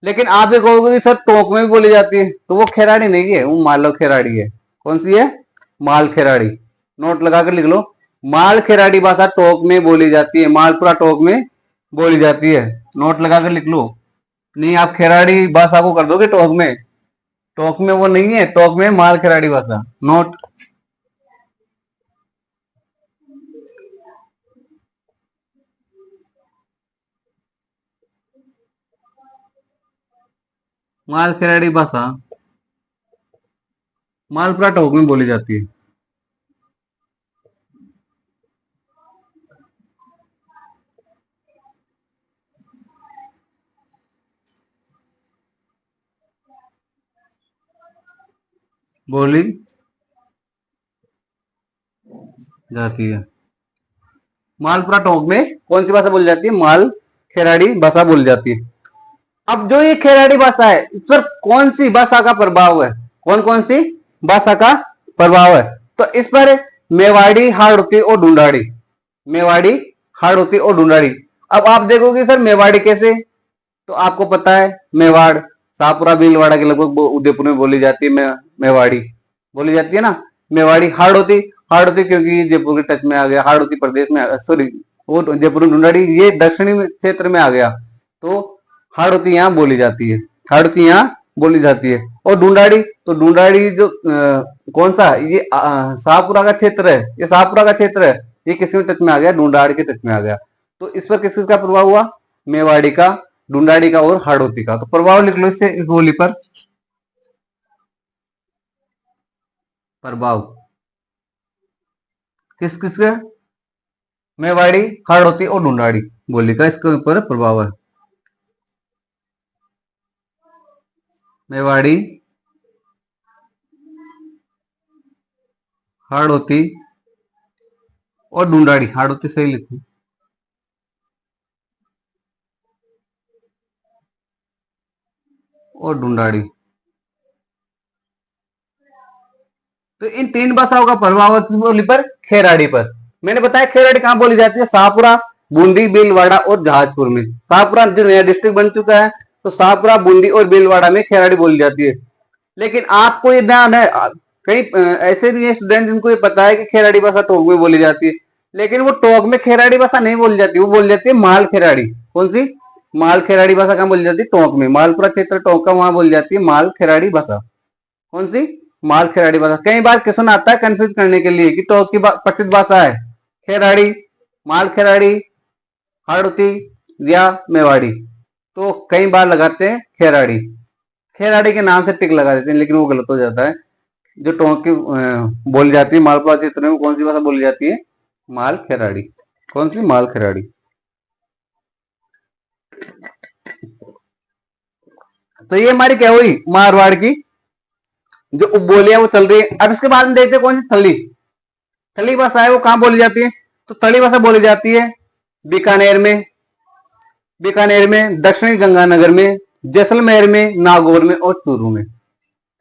लेकिन आप ये कहोगे कि सर टोंक में भी बोली जाती है, तो वो खेराड़ी नहीं है, वो मालव खेराड़ी है। कौन सी है, माल खेराड़ी। नोट लगाकर लिख लो, माल खेराड़ी भाषा टोंक में बोली जाती है, मालपुरा टोंक में बोली जाती है। नोट लगाकर लिख लो, नहीं आप खेराड़ी भाषा को कर दोगे टोंक में, टोंक में वो नहीं है, टोंक में माल खेराड़ी भाषा। नोट, माल खेराड़ी भाषा मालपुरा टोंक में बोली जाती है। बोली जाती है। मालपुरा टोंक में कौन सी भाषा बोली जाती है? माल खेराड़ी भाषा बोली जाती है। अब जो ये खेराड़ी भाषा है, इस पर कौन सी भाषा का प्रभाव है? कौन कौन सी भाषा का प्रभाव है? तो इस पर मेवाड़ी, हाड़ौती और ढूंढाड़ी, मेवाड़ी, हाड़ौती और ढूंढाड़ी। अब आप देखोगे सर मेवाड़ी कैसे, तो आपको पता है मेवाड़ शाहपुरा भीलवाड़ा के लगभग उदयपुर में बोली जाती है, मेवाड़ी बोली जाती है ना। मेवाड़ी, हाड़ौती, हाड़ौती क्योंकि जयपुर के टच में आ गया, हाड़ौती प्रदेश में, सॉरी वो जयपुर, ढूंढाड़ी ये दक्षिणी क्षेत्र में आ गया, तो हाड़ौती यहाँ बोली जाती है, हाड़ौती यहाँ बोली जाती है। और ढूंढाड़ी, तो ढूंढाड़ी जो कौन सा, ये शाहपुरा का क्षेत्र है, ये शाहपुरा का क्षेत्र है, ये किसमें टच में आ गया? ढूंढाड़ी के टच में आ गया। तो इस पर किस किसका प्रभाव हुआ? मेवाड़ी का, ढूंढाड़ी का और हाड़ौती का। तो प्रभाव लिख लो इससे, इस बोली पर प्रभाव किस किसका? मेवाड़ी, हाड़ौती और ढूंढाड़ी बोली का इसके ऊपर प्रभाव है। मेवाड़ी, हाड़ौती और ढूंढाड़ी, हाड़ौती सही लिखो, और ढूंढाड़ी। तो इन तीन भाषाओं का प्रभाव किस बोली पर? खेराड़ी पर। मैंने बताया खेराड़ी कहां बोली जाती है? शाहपुरा, बूंदी, भीलवाड़ा और जहाजपुर में। शाहपुरा जो नया डिस्ट्रिक्ट बन चुका है, तो शाहपुरा, बूंदी और भीलवाड़ा में खेराड़ी बोली जाती है। लेकिन आपको ये ध्यान है, कई ऐसे भी है स्टूडेंट जिनको ये पता है कि खेराड़ी भाषा टोंक में बोली जाती है, लेकिन वो टोंक में खेराड़ी भाषा नहीं बोली जाती, वो बोली जाती है माल खेराड़ी। कौन सी? माल खेराड़ी भाषा कहां बोली जाती है? टोंक में, मालपुरा क्षेत्र टोंक का, वहां बोली जाती है माल खेराड़ी भाषा। कौन सी? माल खेराड़ी भाषा। कई बार क्वेश्चन आता है कंफ्यूज करने के लिए कि टोंक की प्रसिद्ध भाषा है खेराड़ी, माल खेराड़ी, हाड़ौती या मेवाड़ी, तो कई बार लगाते हैं खेराड़ी, खेराड़ी के नाम से टिक लगा देते हैं, लेकिन वो गलत हो जाता है। जो टोंक की बोली जाती है मालपुरा क्षेत्र में, कौन सी भाषा बोली जाती है? माल खेराड़ी। कौन सी? माल खेराड़ी। तो ये हमारी क्या हुई? मारवाड़ की जो उपबोलियां वो चल रही है। अब इसके बाद में देखते हैं कौन सी थली, थली भाषा है वो कहां बोली जाती है? तो थली भाषा बोली जाती है बीकानेर में, बीकानेर में, दक्षिणी गंगानगर में, जैसलमेर में, नागौर में और चूरू में।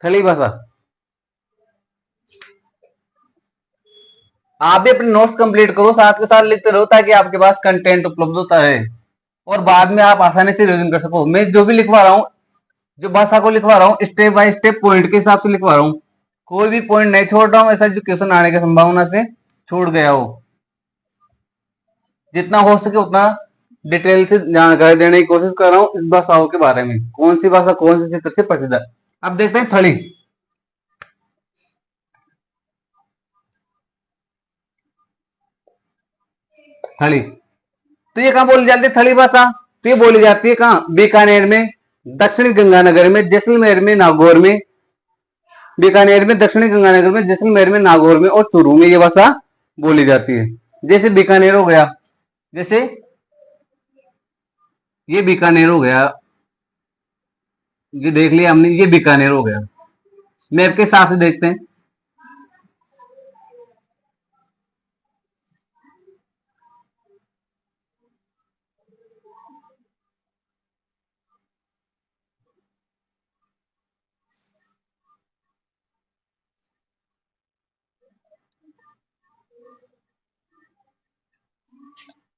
थली भाषा। आप भी अपने नोट्स कंप्लीट करो, साथ के साथ लिखते रहो, ताकि आपके पास कंटेंट उपलब्ध होता है और बाद में आप आसानी से रिवीजन कर सको। मैं जो भी लिखवा रहा हूँ, जो भाषा को लिखवा रहा हूँ, स्टेप बाय स्टेप पॉइंट के हिसाब से लिखवा रहा हूँ, कोई भी पॉइंट नहीं छोड़ रहा हूँ ऐसा जो क्वेश्चन आने की संभावना से छूट गया हो। जितना हो सके उतना डिटेल से जानकारी देने की कोशिश कर रहा हूँ इस भाषाओं के बारे में, कौन सी भाषा कौन से क्षेत्र से प्रसिद्ध है। अब देखते हैं थली। थली, तो ये कहां बोली जाती है थली भाषा? तो ये बोली जाती है कहां? बीकानेर में, दक्षिणी गंगानगर में, जैसलमेर में, नागौर में। बीकानेर में, दक्षिणी गंगानगर में, जैसलमेर में, नागौर में और चूरू में ये भाषा बोली जाती है। जैसे बीकानेर हो गया, जैसे ये बीकानेर हो गया, ये देख लिया हमने, ये बीकानेर हो गया। मैप के हिसाब से देखते हैं।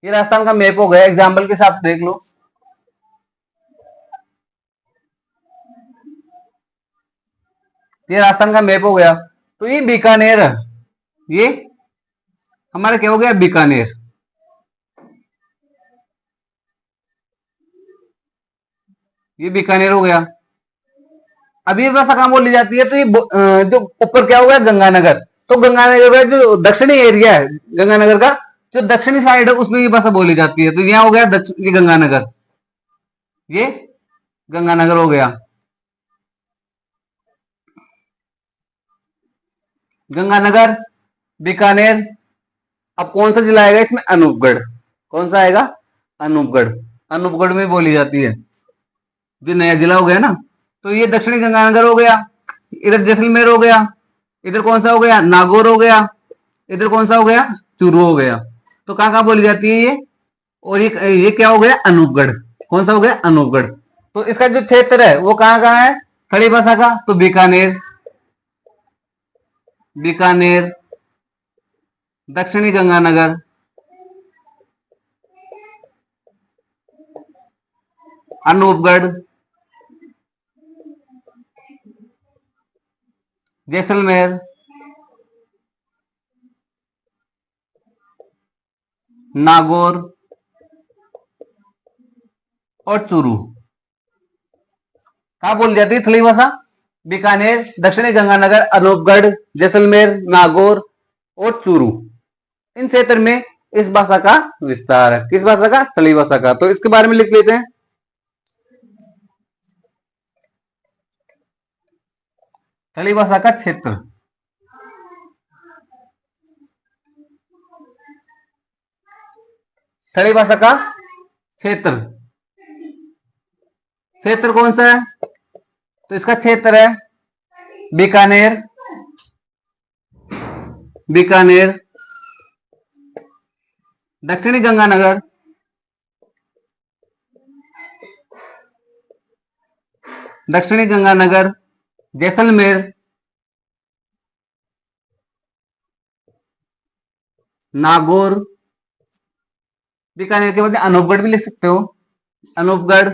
ये राजस्थान का मैप हो गया, एग्जाम्पल के हिसाब से देख लो। ये राजस्थान का मैप हो गया, तो ये बीकानेर, ये हमारा क्या हो गया? बीकानेर। ये बीकानेर हो गया। अब ये भाषा कहां बोली जाती है? तो ये जो ऊपर क्या हो गया? गंगानगर। तो गंगानगर का जो दक्षिणी एरिया है, गंगानगर का जो दक्षिणी साइड है, उसमें ये भाषा बोली जाती है। तो यहाँ हो गया ये गंगानगर, ये गंगानगर हो गया, गंगानगर, बीकानेर। अब कौन सा जिला आएगा इसमें? अनूपगढ़। कौन सा आएगा? अनूपगढ़। अनूपगढ़ में बोली जाती है, जो नया जिला हो गया ना। तो ये दक्षिणी गंगानगर हो गया, इधर जैसलमेर हो गया, इधर कौन सा हो गया, नागौर हो गया, इधर कौन सा हो गया, चूरू हो गया। तो कहाँ कहाँ बोली जाती है ये, और ये क्या हो गया, अनूपगढ़। कौन सा हो गया, अनूपगढ़। तो इसका जो क्षेत्र है वो कहाँ कहाँ है, खड़ी भाषा का, तो बीकानेर, बीकानेर, दक्षिणी गंगानगर, अनूपगढ़, जैसलमेर, नागौर और चूरू। कहां बोली जाती है थली भाषा, बीकानेर, दक्षिणी गंगानगर, अनूपगढ़, जैसलमेर, नागौर और चूरू। इन क्षेत्र में इस भाषा का विस्तार है। किस भाषा का, थली भाषा का। तो इसके बारे में लिख लेते हैं, थली भाषा का क्षेत्र। थली भाषा का क्षेत्र, क्षेत्र कौन सा है, तो इसका क्षेत्र है बीकानेर, बीकानेर, दक्षिणी गंगानगर, दक्षिणी गंगानगर, जैसलमेर, नागौर, बीकानेर के बाद अनूपगढ़ भी लिख सकते हो, अनूपगढ़,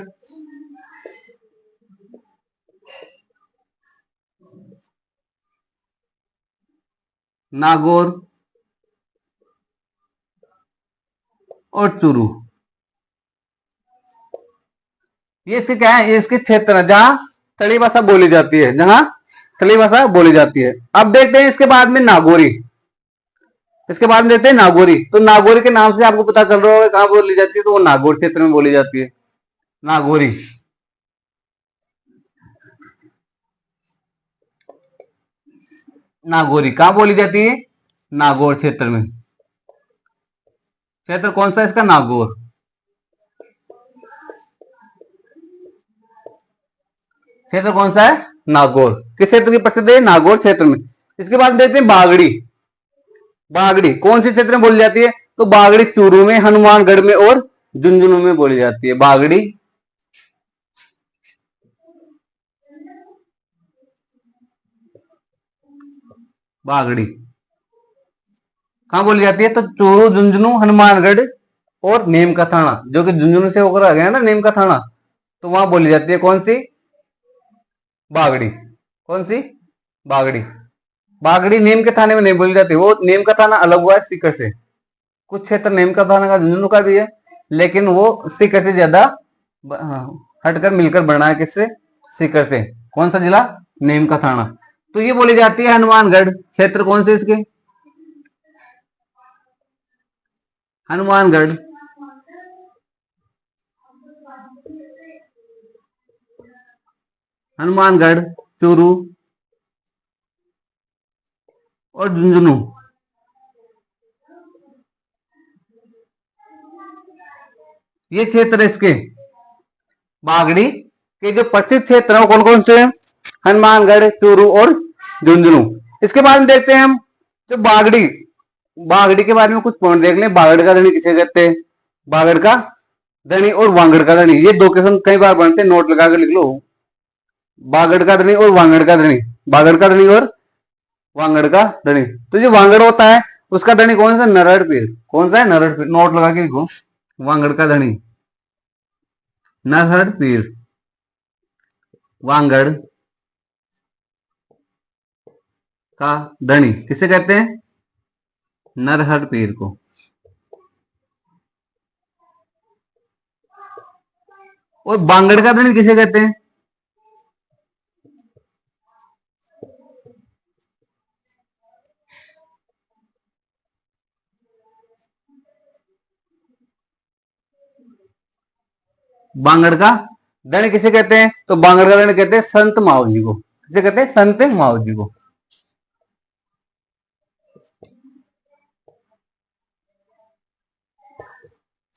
नागौर और चूरू। ये इसके क्या है, ये इसके क्षेत्र है जहां थली भाषा बोली जाती है, जहां थली भाषा बोली जाती है। अब देखते हैं इसके बाद में नागौरी, इसके बाद में देखते हैं नागौरी। तो नागौरी के नाम से आपको पता चल रहा होगा कहां बोली जाती है, तो वो नागौर क्षेत्र में बोली जाती है, नागौरी। नागौरी कहां बोली जाती है, नागौर क्षेत्र में। क्षेत्र कौन सा है इसका, नागौर। क्षेत्र कौन सा है, नागौर। किस क्षेत्र की प्रसिद्ध है, नागौर क्षेत्र में। इसके बाद देखते हैं बागड़ी, बागड़ी कौन से क्षेत्र में बोली जाती है, तो बागड़ी चूरू में, हनुमानगढ़ में और झुंझुनू में बोली जाती है, बागड़ी। बागड़ी कहां बोली जाती है, तो चूरू, झुंझुनू, हनुमानगढ़ और नीम का थाना, जो कि झुंझुनू से होकर आ गया ना नीम का थाना, तो वहां बोली जाती है कौन सी, बागड़ी। कौन सी, बागड़ी। बागड़ी नीम के थाने में नहीं बोली जाती, वो नीम का थाना अलग हुआ है सीकर से। कुछ क्षेत्र नीम का थाना का, झुंझुनू का भी है, लेकिन वो सीकर से ज्यादा हटकर मिलकर बना है, किससे, सीकर से। कौन सा जिला, नीम का थाना। तो ये बोली जाती है हनुमानगढ़। क्षेत्र कौन से इसके, हनुमानगढ़, हनुमानगढ़, चूरू और झुंझुनू। ये क्षेत्र इसके बागड़ी के जो प्रसिद्ध क्षेत्र है कौन कौन से हैं, हनुमानगढ़, चूरू और झुंझुनू। इसके बाद में देखते हैं हम जो बागड़ी, बागड़ी के बारे में कुछ पॉइंट देख लें। बागड़ का धनी किसे कहते हैं, बागड़ का धनी और वांगड़ का धनी, ये दो किस्म कई बार बनते हैं, नोट लगा के लिख लो। बागड़ का धनी और वांगड़ का धनी, बागड़ का धनी और वांगड़ का धनी। तो जो वांगड़ होता है उसका धनी कौन सा, नरहड़ पीर। कौन सा है, नरहड़ पीर। नोट लगा के लिखो, वांगड़ का धनी नरहड़ पीर, वांगड़ का धनी किसे कहते हैं, नरहड़ पीर को। और बांगड़ का धनी किसे कहते हैं, बांगड़ का धनी किसे कहते हैं, तो बांगड़ का धनी कहते हैं संत माओ जी को। किसे कहते हैं, संत माओ जी को।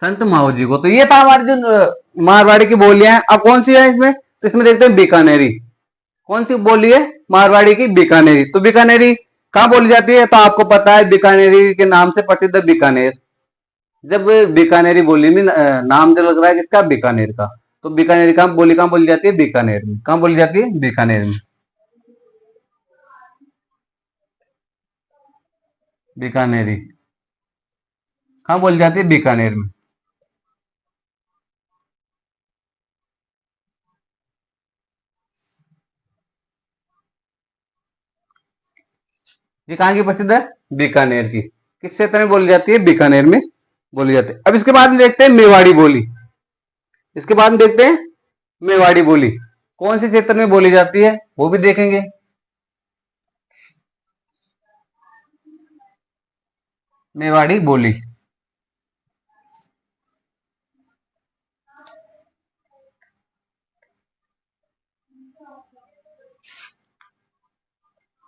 संत माओ जी को। तो ये था हमारी जो मारवाड़ी की बोलियां हैं। अब कौन सी है इसमें, तो इसमें देखते हैं बीकानेरी। कौन सी बोली है मारवाड़ी की? बीकानेरी। तो बीकानेरी कहाँ बोली जाती है? तो आपको पता है बीकानेरी के नाम से प्रसिद्ध है बीकानेर। जब बीकानेरी बोली में नाम जो लग रहा है किसका? बीकानेर का। तो बीकानेरी कहाँ बोली जाती है? बीकानेर में। कहाँ बोली जाती है? बीकानेर में। बीकानेरी कहाँ बोली जाती है? बीकानेर में। ये कहाँ की प्रसिद्ध है? बीकानेर की। किस क्षेत्र में बोली जाती है? बीकानेर में बोली जाती है। अब इसके बाद में देखते हैं मेवाड़ी बोली। इसके बाद में देखते हैं मेवाड़ी बोली कौन से क्षेत्र में बोली जाती है, वो भी देखेंगे। मेवाड़ी बोली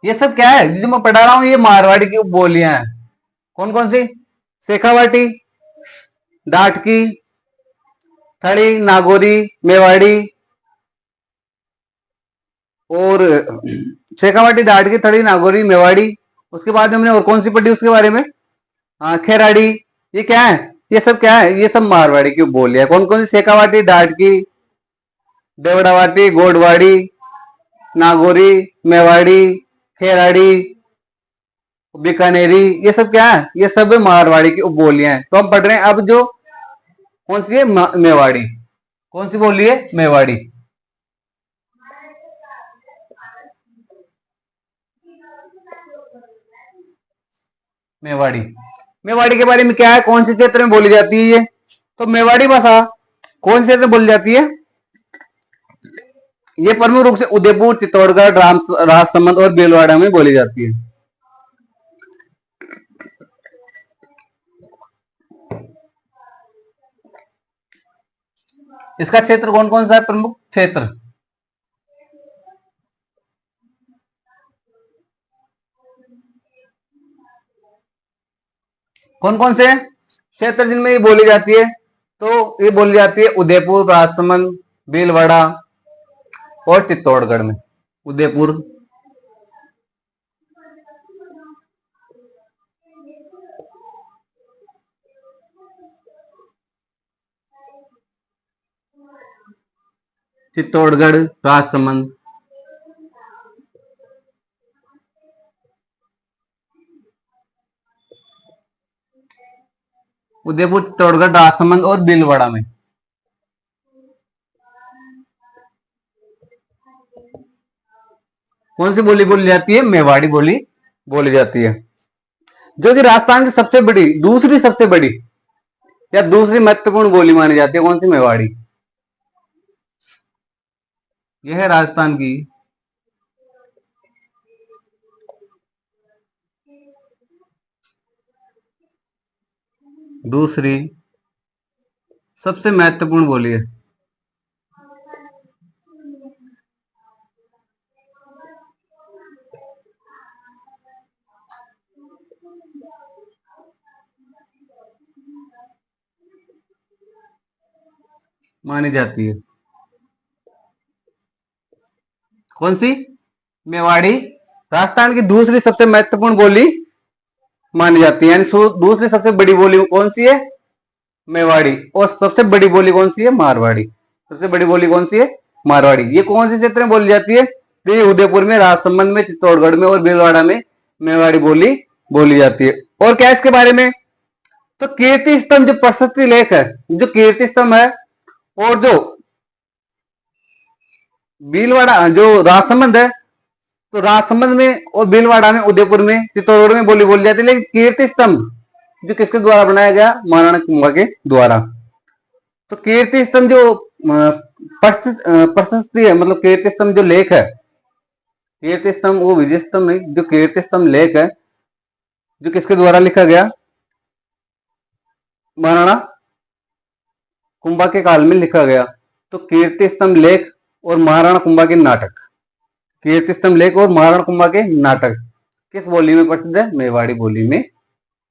ये सब क्या है जो मैं पढ़ा रहा हूं? ये मारवाड़ी की बोलियां हैं। कौन कौन सी? शेखावाटी, डाटकी, थड़ी, नागौरी, मेवाड़ी और शेखावाटी, डाटकी, थड़ी, नागौरी, मेवाड़ी। उसके बाद में हमने और कौन सी पढ़ी उसके बारे में? हाँ, खेराड़ी। ये क्या है? ये सब क्या है? ये सब मारवाड़ी की बोलियां। कौन कौन सी? शेखावाटी, डाटकी, देवड़ावाटी, गोडवाड़ी, नागौरी, मेवाड़ी, खेराड़ी, बीकानेरी। ये सब क्या है? ये सब मारवाड़ी की बोलियां हैं। तो हम पढ़ रहे हैं अब जो कौन सी है? मेवाड़ी। कौन सी बोली है? मेवाड़ी। मेवाड़ी। मेवाड़ी के बारे में क्या है? कौन से क्षेत्र में बोली जाती है ये? तो मेवाड़ी भाषा कौन से क्षेत्र में बोली जाती है? ये प्रमुख रूप से उदयपुर, चित्तौड़गढ़, राजसमंद और भीलवाड़ा में बोली जाती है। इसका क्षेत्र कौन कौन सा है? प्रमुख क्षेत्र कौन कौन से क्षेत्र जिनमें ये बोली जाती है? तो ये बोली जाती है उदयपुर, राजसमंद, भीलवाड़ा और चित्तौड़गढ़ में। उदयपुर, चित्तौड़गढ़, राजसमंद। उदयपुर, चित्तौड़गढ़, राजसमंद और भीलवाड़ा में। कौन सी बोली बोली जाती है? मेवाड़ी बोली बोली जाती है। जो कि राजस्थान की सबसे बड़ी, दूसरी सबसे बड़ी या दूसरी महत्वपूर्ण बोली मानी जाती है। कौन सी? मेवाड़ी। यह है राजस्थान की दूसरी सबसे महत्वपूर्ण बोली है। मानी जाती है। कौन सी? मेवाड़ी राजस्थान की दूसरी सबसे महत्वपूर्ण बोली मानी जाती है। यानी दूसरी सबसे बड़ी बोली कौन सी है? मेवाड़ी। और सबसे बड़ी बोली कौन सी है? मारवाड़ी। सबसे बड़ी बोली कौन सी है? मारवाड़ी। ये कौन से क्षेत्र में बोली जाती है? तो ये उदयपुर में, राजसमंद में, चित्तौड़गढ़ में और भीलवाड़ा में मेवाड़ी बोली बोली जाती है। और क्या इसके बारे में? तो कीर्ति स्तंभ जो प्रशस्ति लेख है, जो कीर्ति स्तंभ है और जो भीलवाड़ा, जो राजसमंद है, तो राजसमंद में और भीलवाड़ा में, उदयपुर में, चित्तौड़गढ़ में बोली बोली जाती है। लेकिन कीर्ति स्तंभ जो किसके द्वारा बनाया गया? महाराणा कुंभा के द्वारा। तो कीर्ति स्तंभ जो प्रशस्ति है, मतलब कीर्ति स्तंभ जो लेख है, कीर्ति स्तंभ वो विजय स्तंभ नहीं, जो कीर्ति स्तंभ लेख है जो किसके द्वारा लिखा गया? महाराणा कुंभा के काल में लिखा गया। तो कीर्ति स्तंभ लेख और महाराणा कुंभा के नाटक, कीर्ति स्तंभ लेख और महाराणा कुंभा के नाटक किस बोली में प्रसिद्ध है? मेवाड़ी बोली में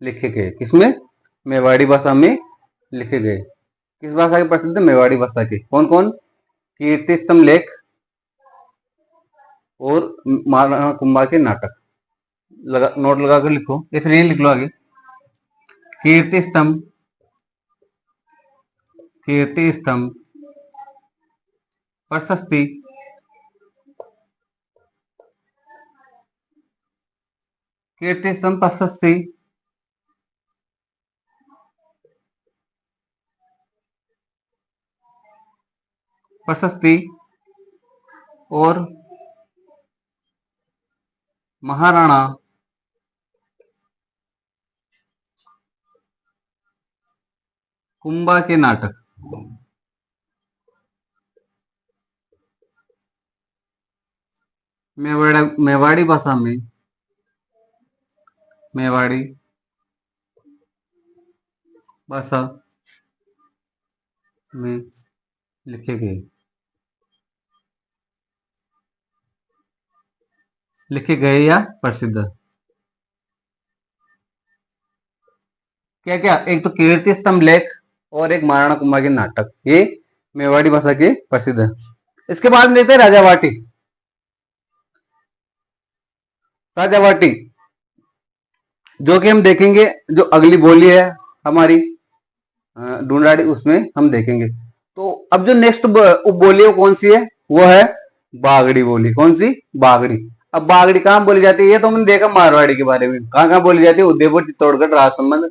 लिखे गए। किसमें? मेवाड़ी भाषा में लिखे गए। किस भाषा के प्रसिद्ध? मेवाड़ी भाषा के। कौन कौन? कीर्ति स्तंभ लेख और महाराणा कुंभा के नाटक। नोट लगा कर लिखो या फिर यही लिख लो आगे। कीर्ति स्तंभ, कीर्ति स्तंभ, प्रशस्ति, कीर्ति स्तंभ, प्रशस्ति, प्रशस्ति और महाराणा कुंभा के नाटक। मेवाड़ी भाषा में, मेवाड़ी भाषा में लिखे गए, लिखे गए या प्रसिद्ध। क्या क्या? एक तो कीर्ति स्तंभ लेख और एक महाराणा कुंभा के नाटक, ये मेवाड़ी भाषा के प्रसिद्ध है। इसके बाद में देखते हैं राजावाटी। राजावाटी जो कि हम देखेंगे, जो अगली बोली है हमारी ढूंढाड़ी, उसमें हम देखेंगे। तो अब जो नेक्स्ट उपबोली है वो कौन सी है? वो है बागड़ी बोली। कौन सी? बागड़ी। अब बागड़ी कहां बोली जाती है? ये तो हमने देखा मारवाड़ी के बारे में। कहां कहां बोली जाती है? उदयपुर, चित्तौड़गढ़, राजसमंद,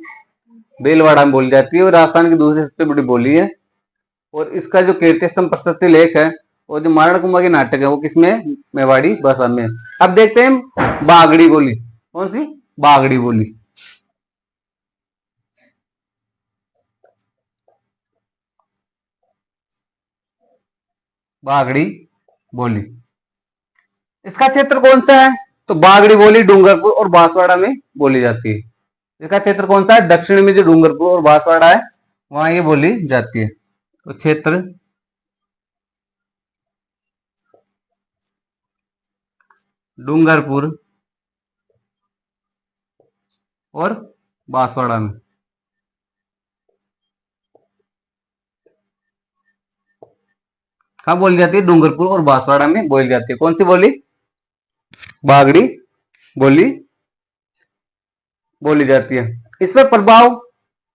भीलवाड़ा में बोली जाती है और राजस्थान की दूसरी सबसे बड़ी बोली है। और इसका जो कीर्ति स्तंभ प्रशस्ति लेख है और जो महाराणा कुंभा के नाटक है वो किसमें? मेवाड़ी भाषा में। अब देखते हैं बागड़ी बोली। कौन सी? बागड़ी बोली। बागड़ी बोली, इसका क्षेत्र कौन सा है? तो बागड़ी बोली डूंगरपुर और बांसवाड़ा में बोली जाती है। इसका क्षेत्र कौन सा है? दक्षिण में जो डूंगरपुर और बांसवाड़ा है वहां ये बोली जाती है। तो क्षेत्र डूंगरपुर और बांसवाड़ा में। कहा बोली जाती है? डूंगरपुर और बांसवाड़ा में बोली जाती है। कौन सी बोली? बागड़ी बोली बोली जाती है। इस पर प्रभाव,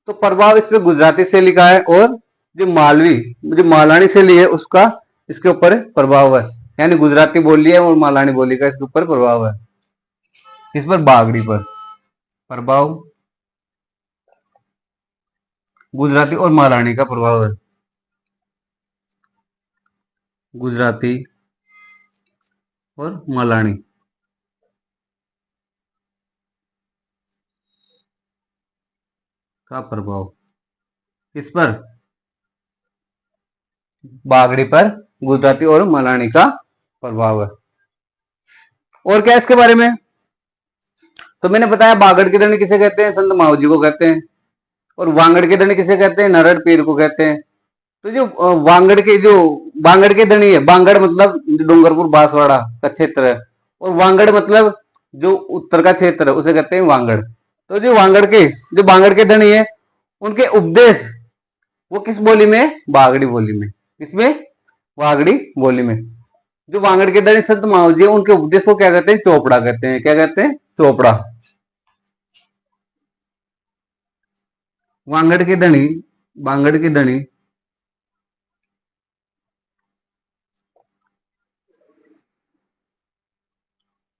तो प्रभाव इस पर गुजराती शैली का है और जो मालवी, जो मालानी शैली है उसका इसके ऊपर प्रभाव है। यानी गुजराती बोली है और मालानी बोली का इसके ऊपर प्रभाव है। इस पर बागड़ी पर प्रभाव गुजराती और मालानी का प्रभाव है। गुजराती और मालानी का प्रभाव किस पर? बागड़ी पर गुजराती और मालानी का प्रभाव है। और क्या इसके बारे में? तो मैंने बताया बागड़ के धनी किसे कहते हैं? संत माऊजी को कहते हैं। और वांगड़ के धनी किसे कहते हैं? नरड़ पीर को कहते हैं। तो जो बांगड़ के धनी है, बांगड़ मतलब डूंगरपुर बांसवाड़ा का क्षेत्र है और वांगड़ मतलब जो उत्तर का क्षेत्र है उसे कहते हैं वांगड़। तो जो बांगड़ के धनी है उनके उपदेश वो किस बोली में? बागड़ी बोली में। किसमें? बागड़ी बोली में। जो वांगड़ के धनी संत माऊजी है उनके उपदेश को क्या कहते हैं? चोपड़ा कहते हैं। क्या कहते हैं? चोपड़ा। वांगड़ के धनी, बांगड़ के धनी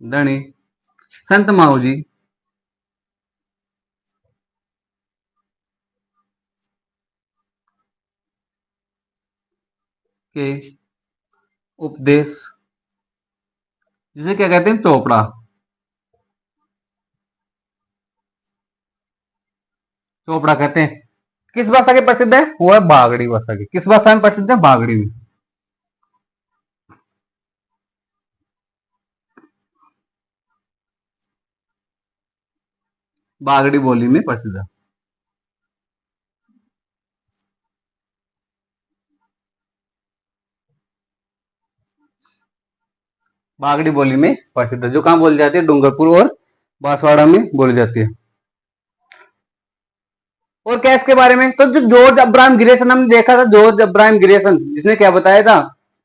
धनी संत माऊजी के उपदेश जिसे क्या कहते हैं? चोपड़ा। चोपड़ा कहते हैं। किस भाषा के प्रसिद्ध है? वो है बागड़ी भाषा की। किस भाषा में प्रसिद्ध है? बागड़ी में। बागड़ी बोली में प्रसिद्ध है। बागड़ी बोली में प्रसिद्ध है, जो कहां बोली जाती है? डूंगरपुर और बांसवाड़ा में बोली जाती है। और क्या इसके बारे में? तो जो जॉर्ज अब्राहम ग्रेसन हमने देखा था, जॉर्ज अब्राहम ग्रेसन जिसने क्या बताया था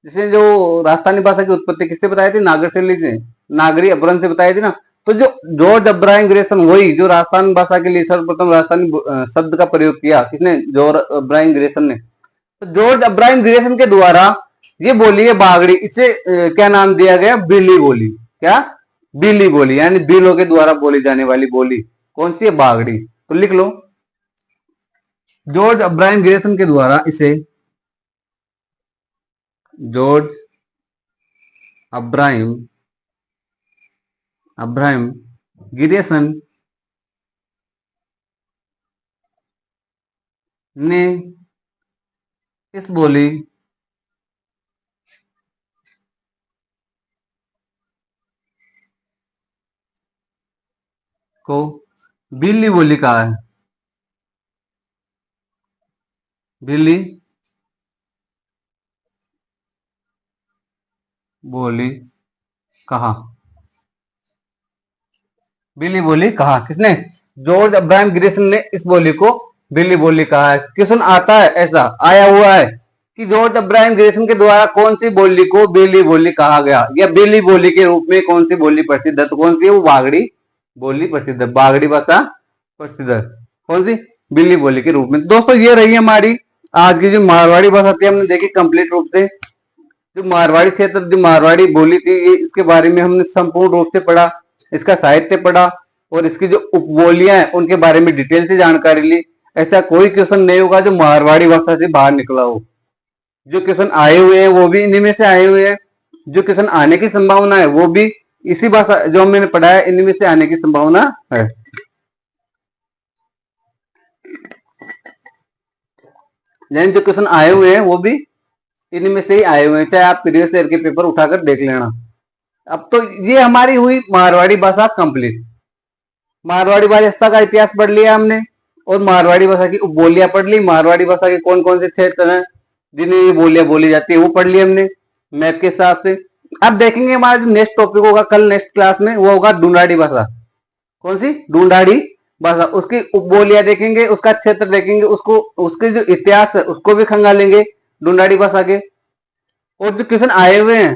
जिसने जो राजस्थानी भाषा की उत्पत्ति किससे बताई थी, नागरशैली से, नागरी अपभ्रंश से बताई थी ना। तो जो जॉर्ज अब्राहम ग्रेसन, वही जो राजस्थान भाषा के लिए सर्वप्रथम राजस्थानी शब्द का प्रयोग किया, किसने, जॉर्ज अब्राहम ग्रेसन ने। तो जॉर्ज अब्राहम ग्रेसन के द्वारा ये बोली है बागड़ी, इसे क्या नाम दिया गया, बिली बोली। क्या, बिली बोली, यानी बिलों के द्वारा बोली जाने वाली बोली कौन सी है, बागड़ी। तो लिख लो, जॉर्ज अब्राहम ग्रेसन के द्वारा इसे, जॉर्ज अब्राहम अब्राहम ग्रेसन ने इस बोली को बिल्ली बोली कहा है, बिल्ली बोली कहा, बिल्ली बोली कहा, किसने, जॉर्ज अब्राहम ग्रेसन ने इस बोली को बिल्ली बोली कहा है। क्वेश्चन आता है, ऐसा आया हुआ है कि जॉर्ज अब्राहम ग्रेसन के द्वारा कौन सी बोली को बिल्ली बोली कहा गया, या बिल्ली बोली के रूप में कौन सी बोली प्रसिद्ध है। तो कौन सी है वो, बागड़ी बोली प्रसिद्ध है, बागड़ी भाषा प्रसिद्ध है, कौन सी, बिल्ली बोली के रूप में। दोस्तों ये रही हमारी आज की जो मारवाड़ी भाषा थी, हमने देखी कंप्लीट रूप से। जो मारवाड़ी क्षेत्र, जो मारवाड़ी बोली थी, ये इसके बारे में हमने संपूर्ण रूप से पढ़ा, इसका साहित्य पढ़ा, और इसकी जो उपबोलियां हैं उनके बारे में डिटेल से जानकारी ली। ऐसा कोई क्वेश्चन नहीं होगा जो मारवाड़ी भाषा से बाहर निकला हो। जो क्वेश्चन आए हुए हैं वो भी इन्हीं में से आए हुए हैं, जो क्वेश्चन आने की संभावना है वो भी इसी भाषा जो मैंने पढ़ा है इनमें से आने की संभावना है। यानी जो क्वेश्चन आए हुए हैं वो भी इनमें से ही आए हुए हैं, चाहे आप प्रीवियस ईयर के पेपर उठाकर देख लेना। अब तो ये हमारी हुई मारवाड़ी भाषा कंप्लीट। मारवाड़ी भाषा का इतिहास पढ़ लिया हमने, और मारवाड़ी भाषा की उपबोलियां पढ़ ली, मारवाड़ी भाषा के कौन कौन से क्षेत्र हैं जिन्हें ये बोलियां बोली जाती है वो पढ़ लिया हमने मैप के हिसाब से। अब देखेंगे हमारा जो नेक्स्ट टॉपिक होगा कल नेक्स्ट क्लास में, वो होगा ढूंढाड़ी भाषा। कौन सी, ढूंढाड़ी भाषा। उसकी उपबोलियां देखेंगे, उसका क्षेत्र देखेंगे, उसको उसके जो इतिहास है उसको भी खंगालेंगे ढूंढाड़ी भाषा के, और जो क्वेश्चन आए हुए हैं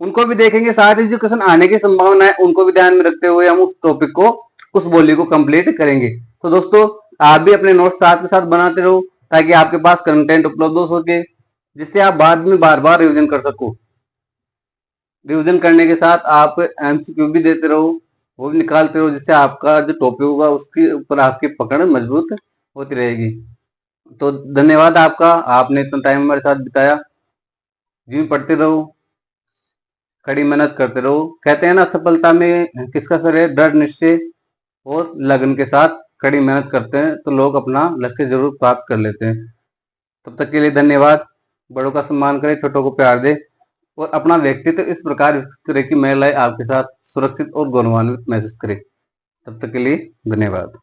उनको भी देखेंगे, साथ ही जो क्वेश्चन आने की संभावना है उनको भी ध्यान में रखते हुए हम उस टॉपिक को, उस बोली को कंप्लीट करेंगे। तो दोस्तों आप भी अपने नोट्स साथ के साथ बनाते रहो, ताकि आपके पास कंटेंट उपलब्ध हो सके, जिससे आप बाद में बार बार रिवीजन कर सको। रिवीजन करने के साथ आप एमसीक्यू भी देते रहो, वो भी निकालते रहो, जिससे आपका जो टॉपिक होगा उसके ऊपर आपकी पकड़ मजबूत होती रहेगी। तो धन्यवाद आपका, आपने इतना टाइम हमारे साथ बिताया। जी पढ़ते रहो, कड़ी मेहनत करते रहो। कहते हैं ना, सफलता में किसका सर है, दृढ़ निश्चय और लगन के साथ कड़ी मेहनत करते हैं तो लोग अपना लक्ष्य जरूर प्राप्त कर लेते हैं। तब तक के लिए धन्यवाद। बड़ों का सम्मान करें, छोटों को प्यार दें, और अपना व्यक्तित्व इस प्रकार विकसित करे कि महिलाएं आपके साथ सुरक्षित और गौरवान्वित महसूस करें। तब तक के लिए धन्यवाद।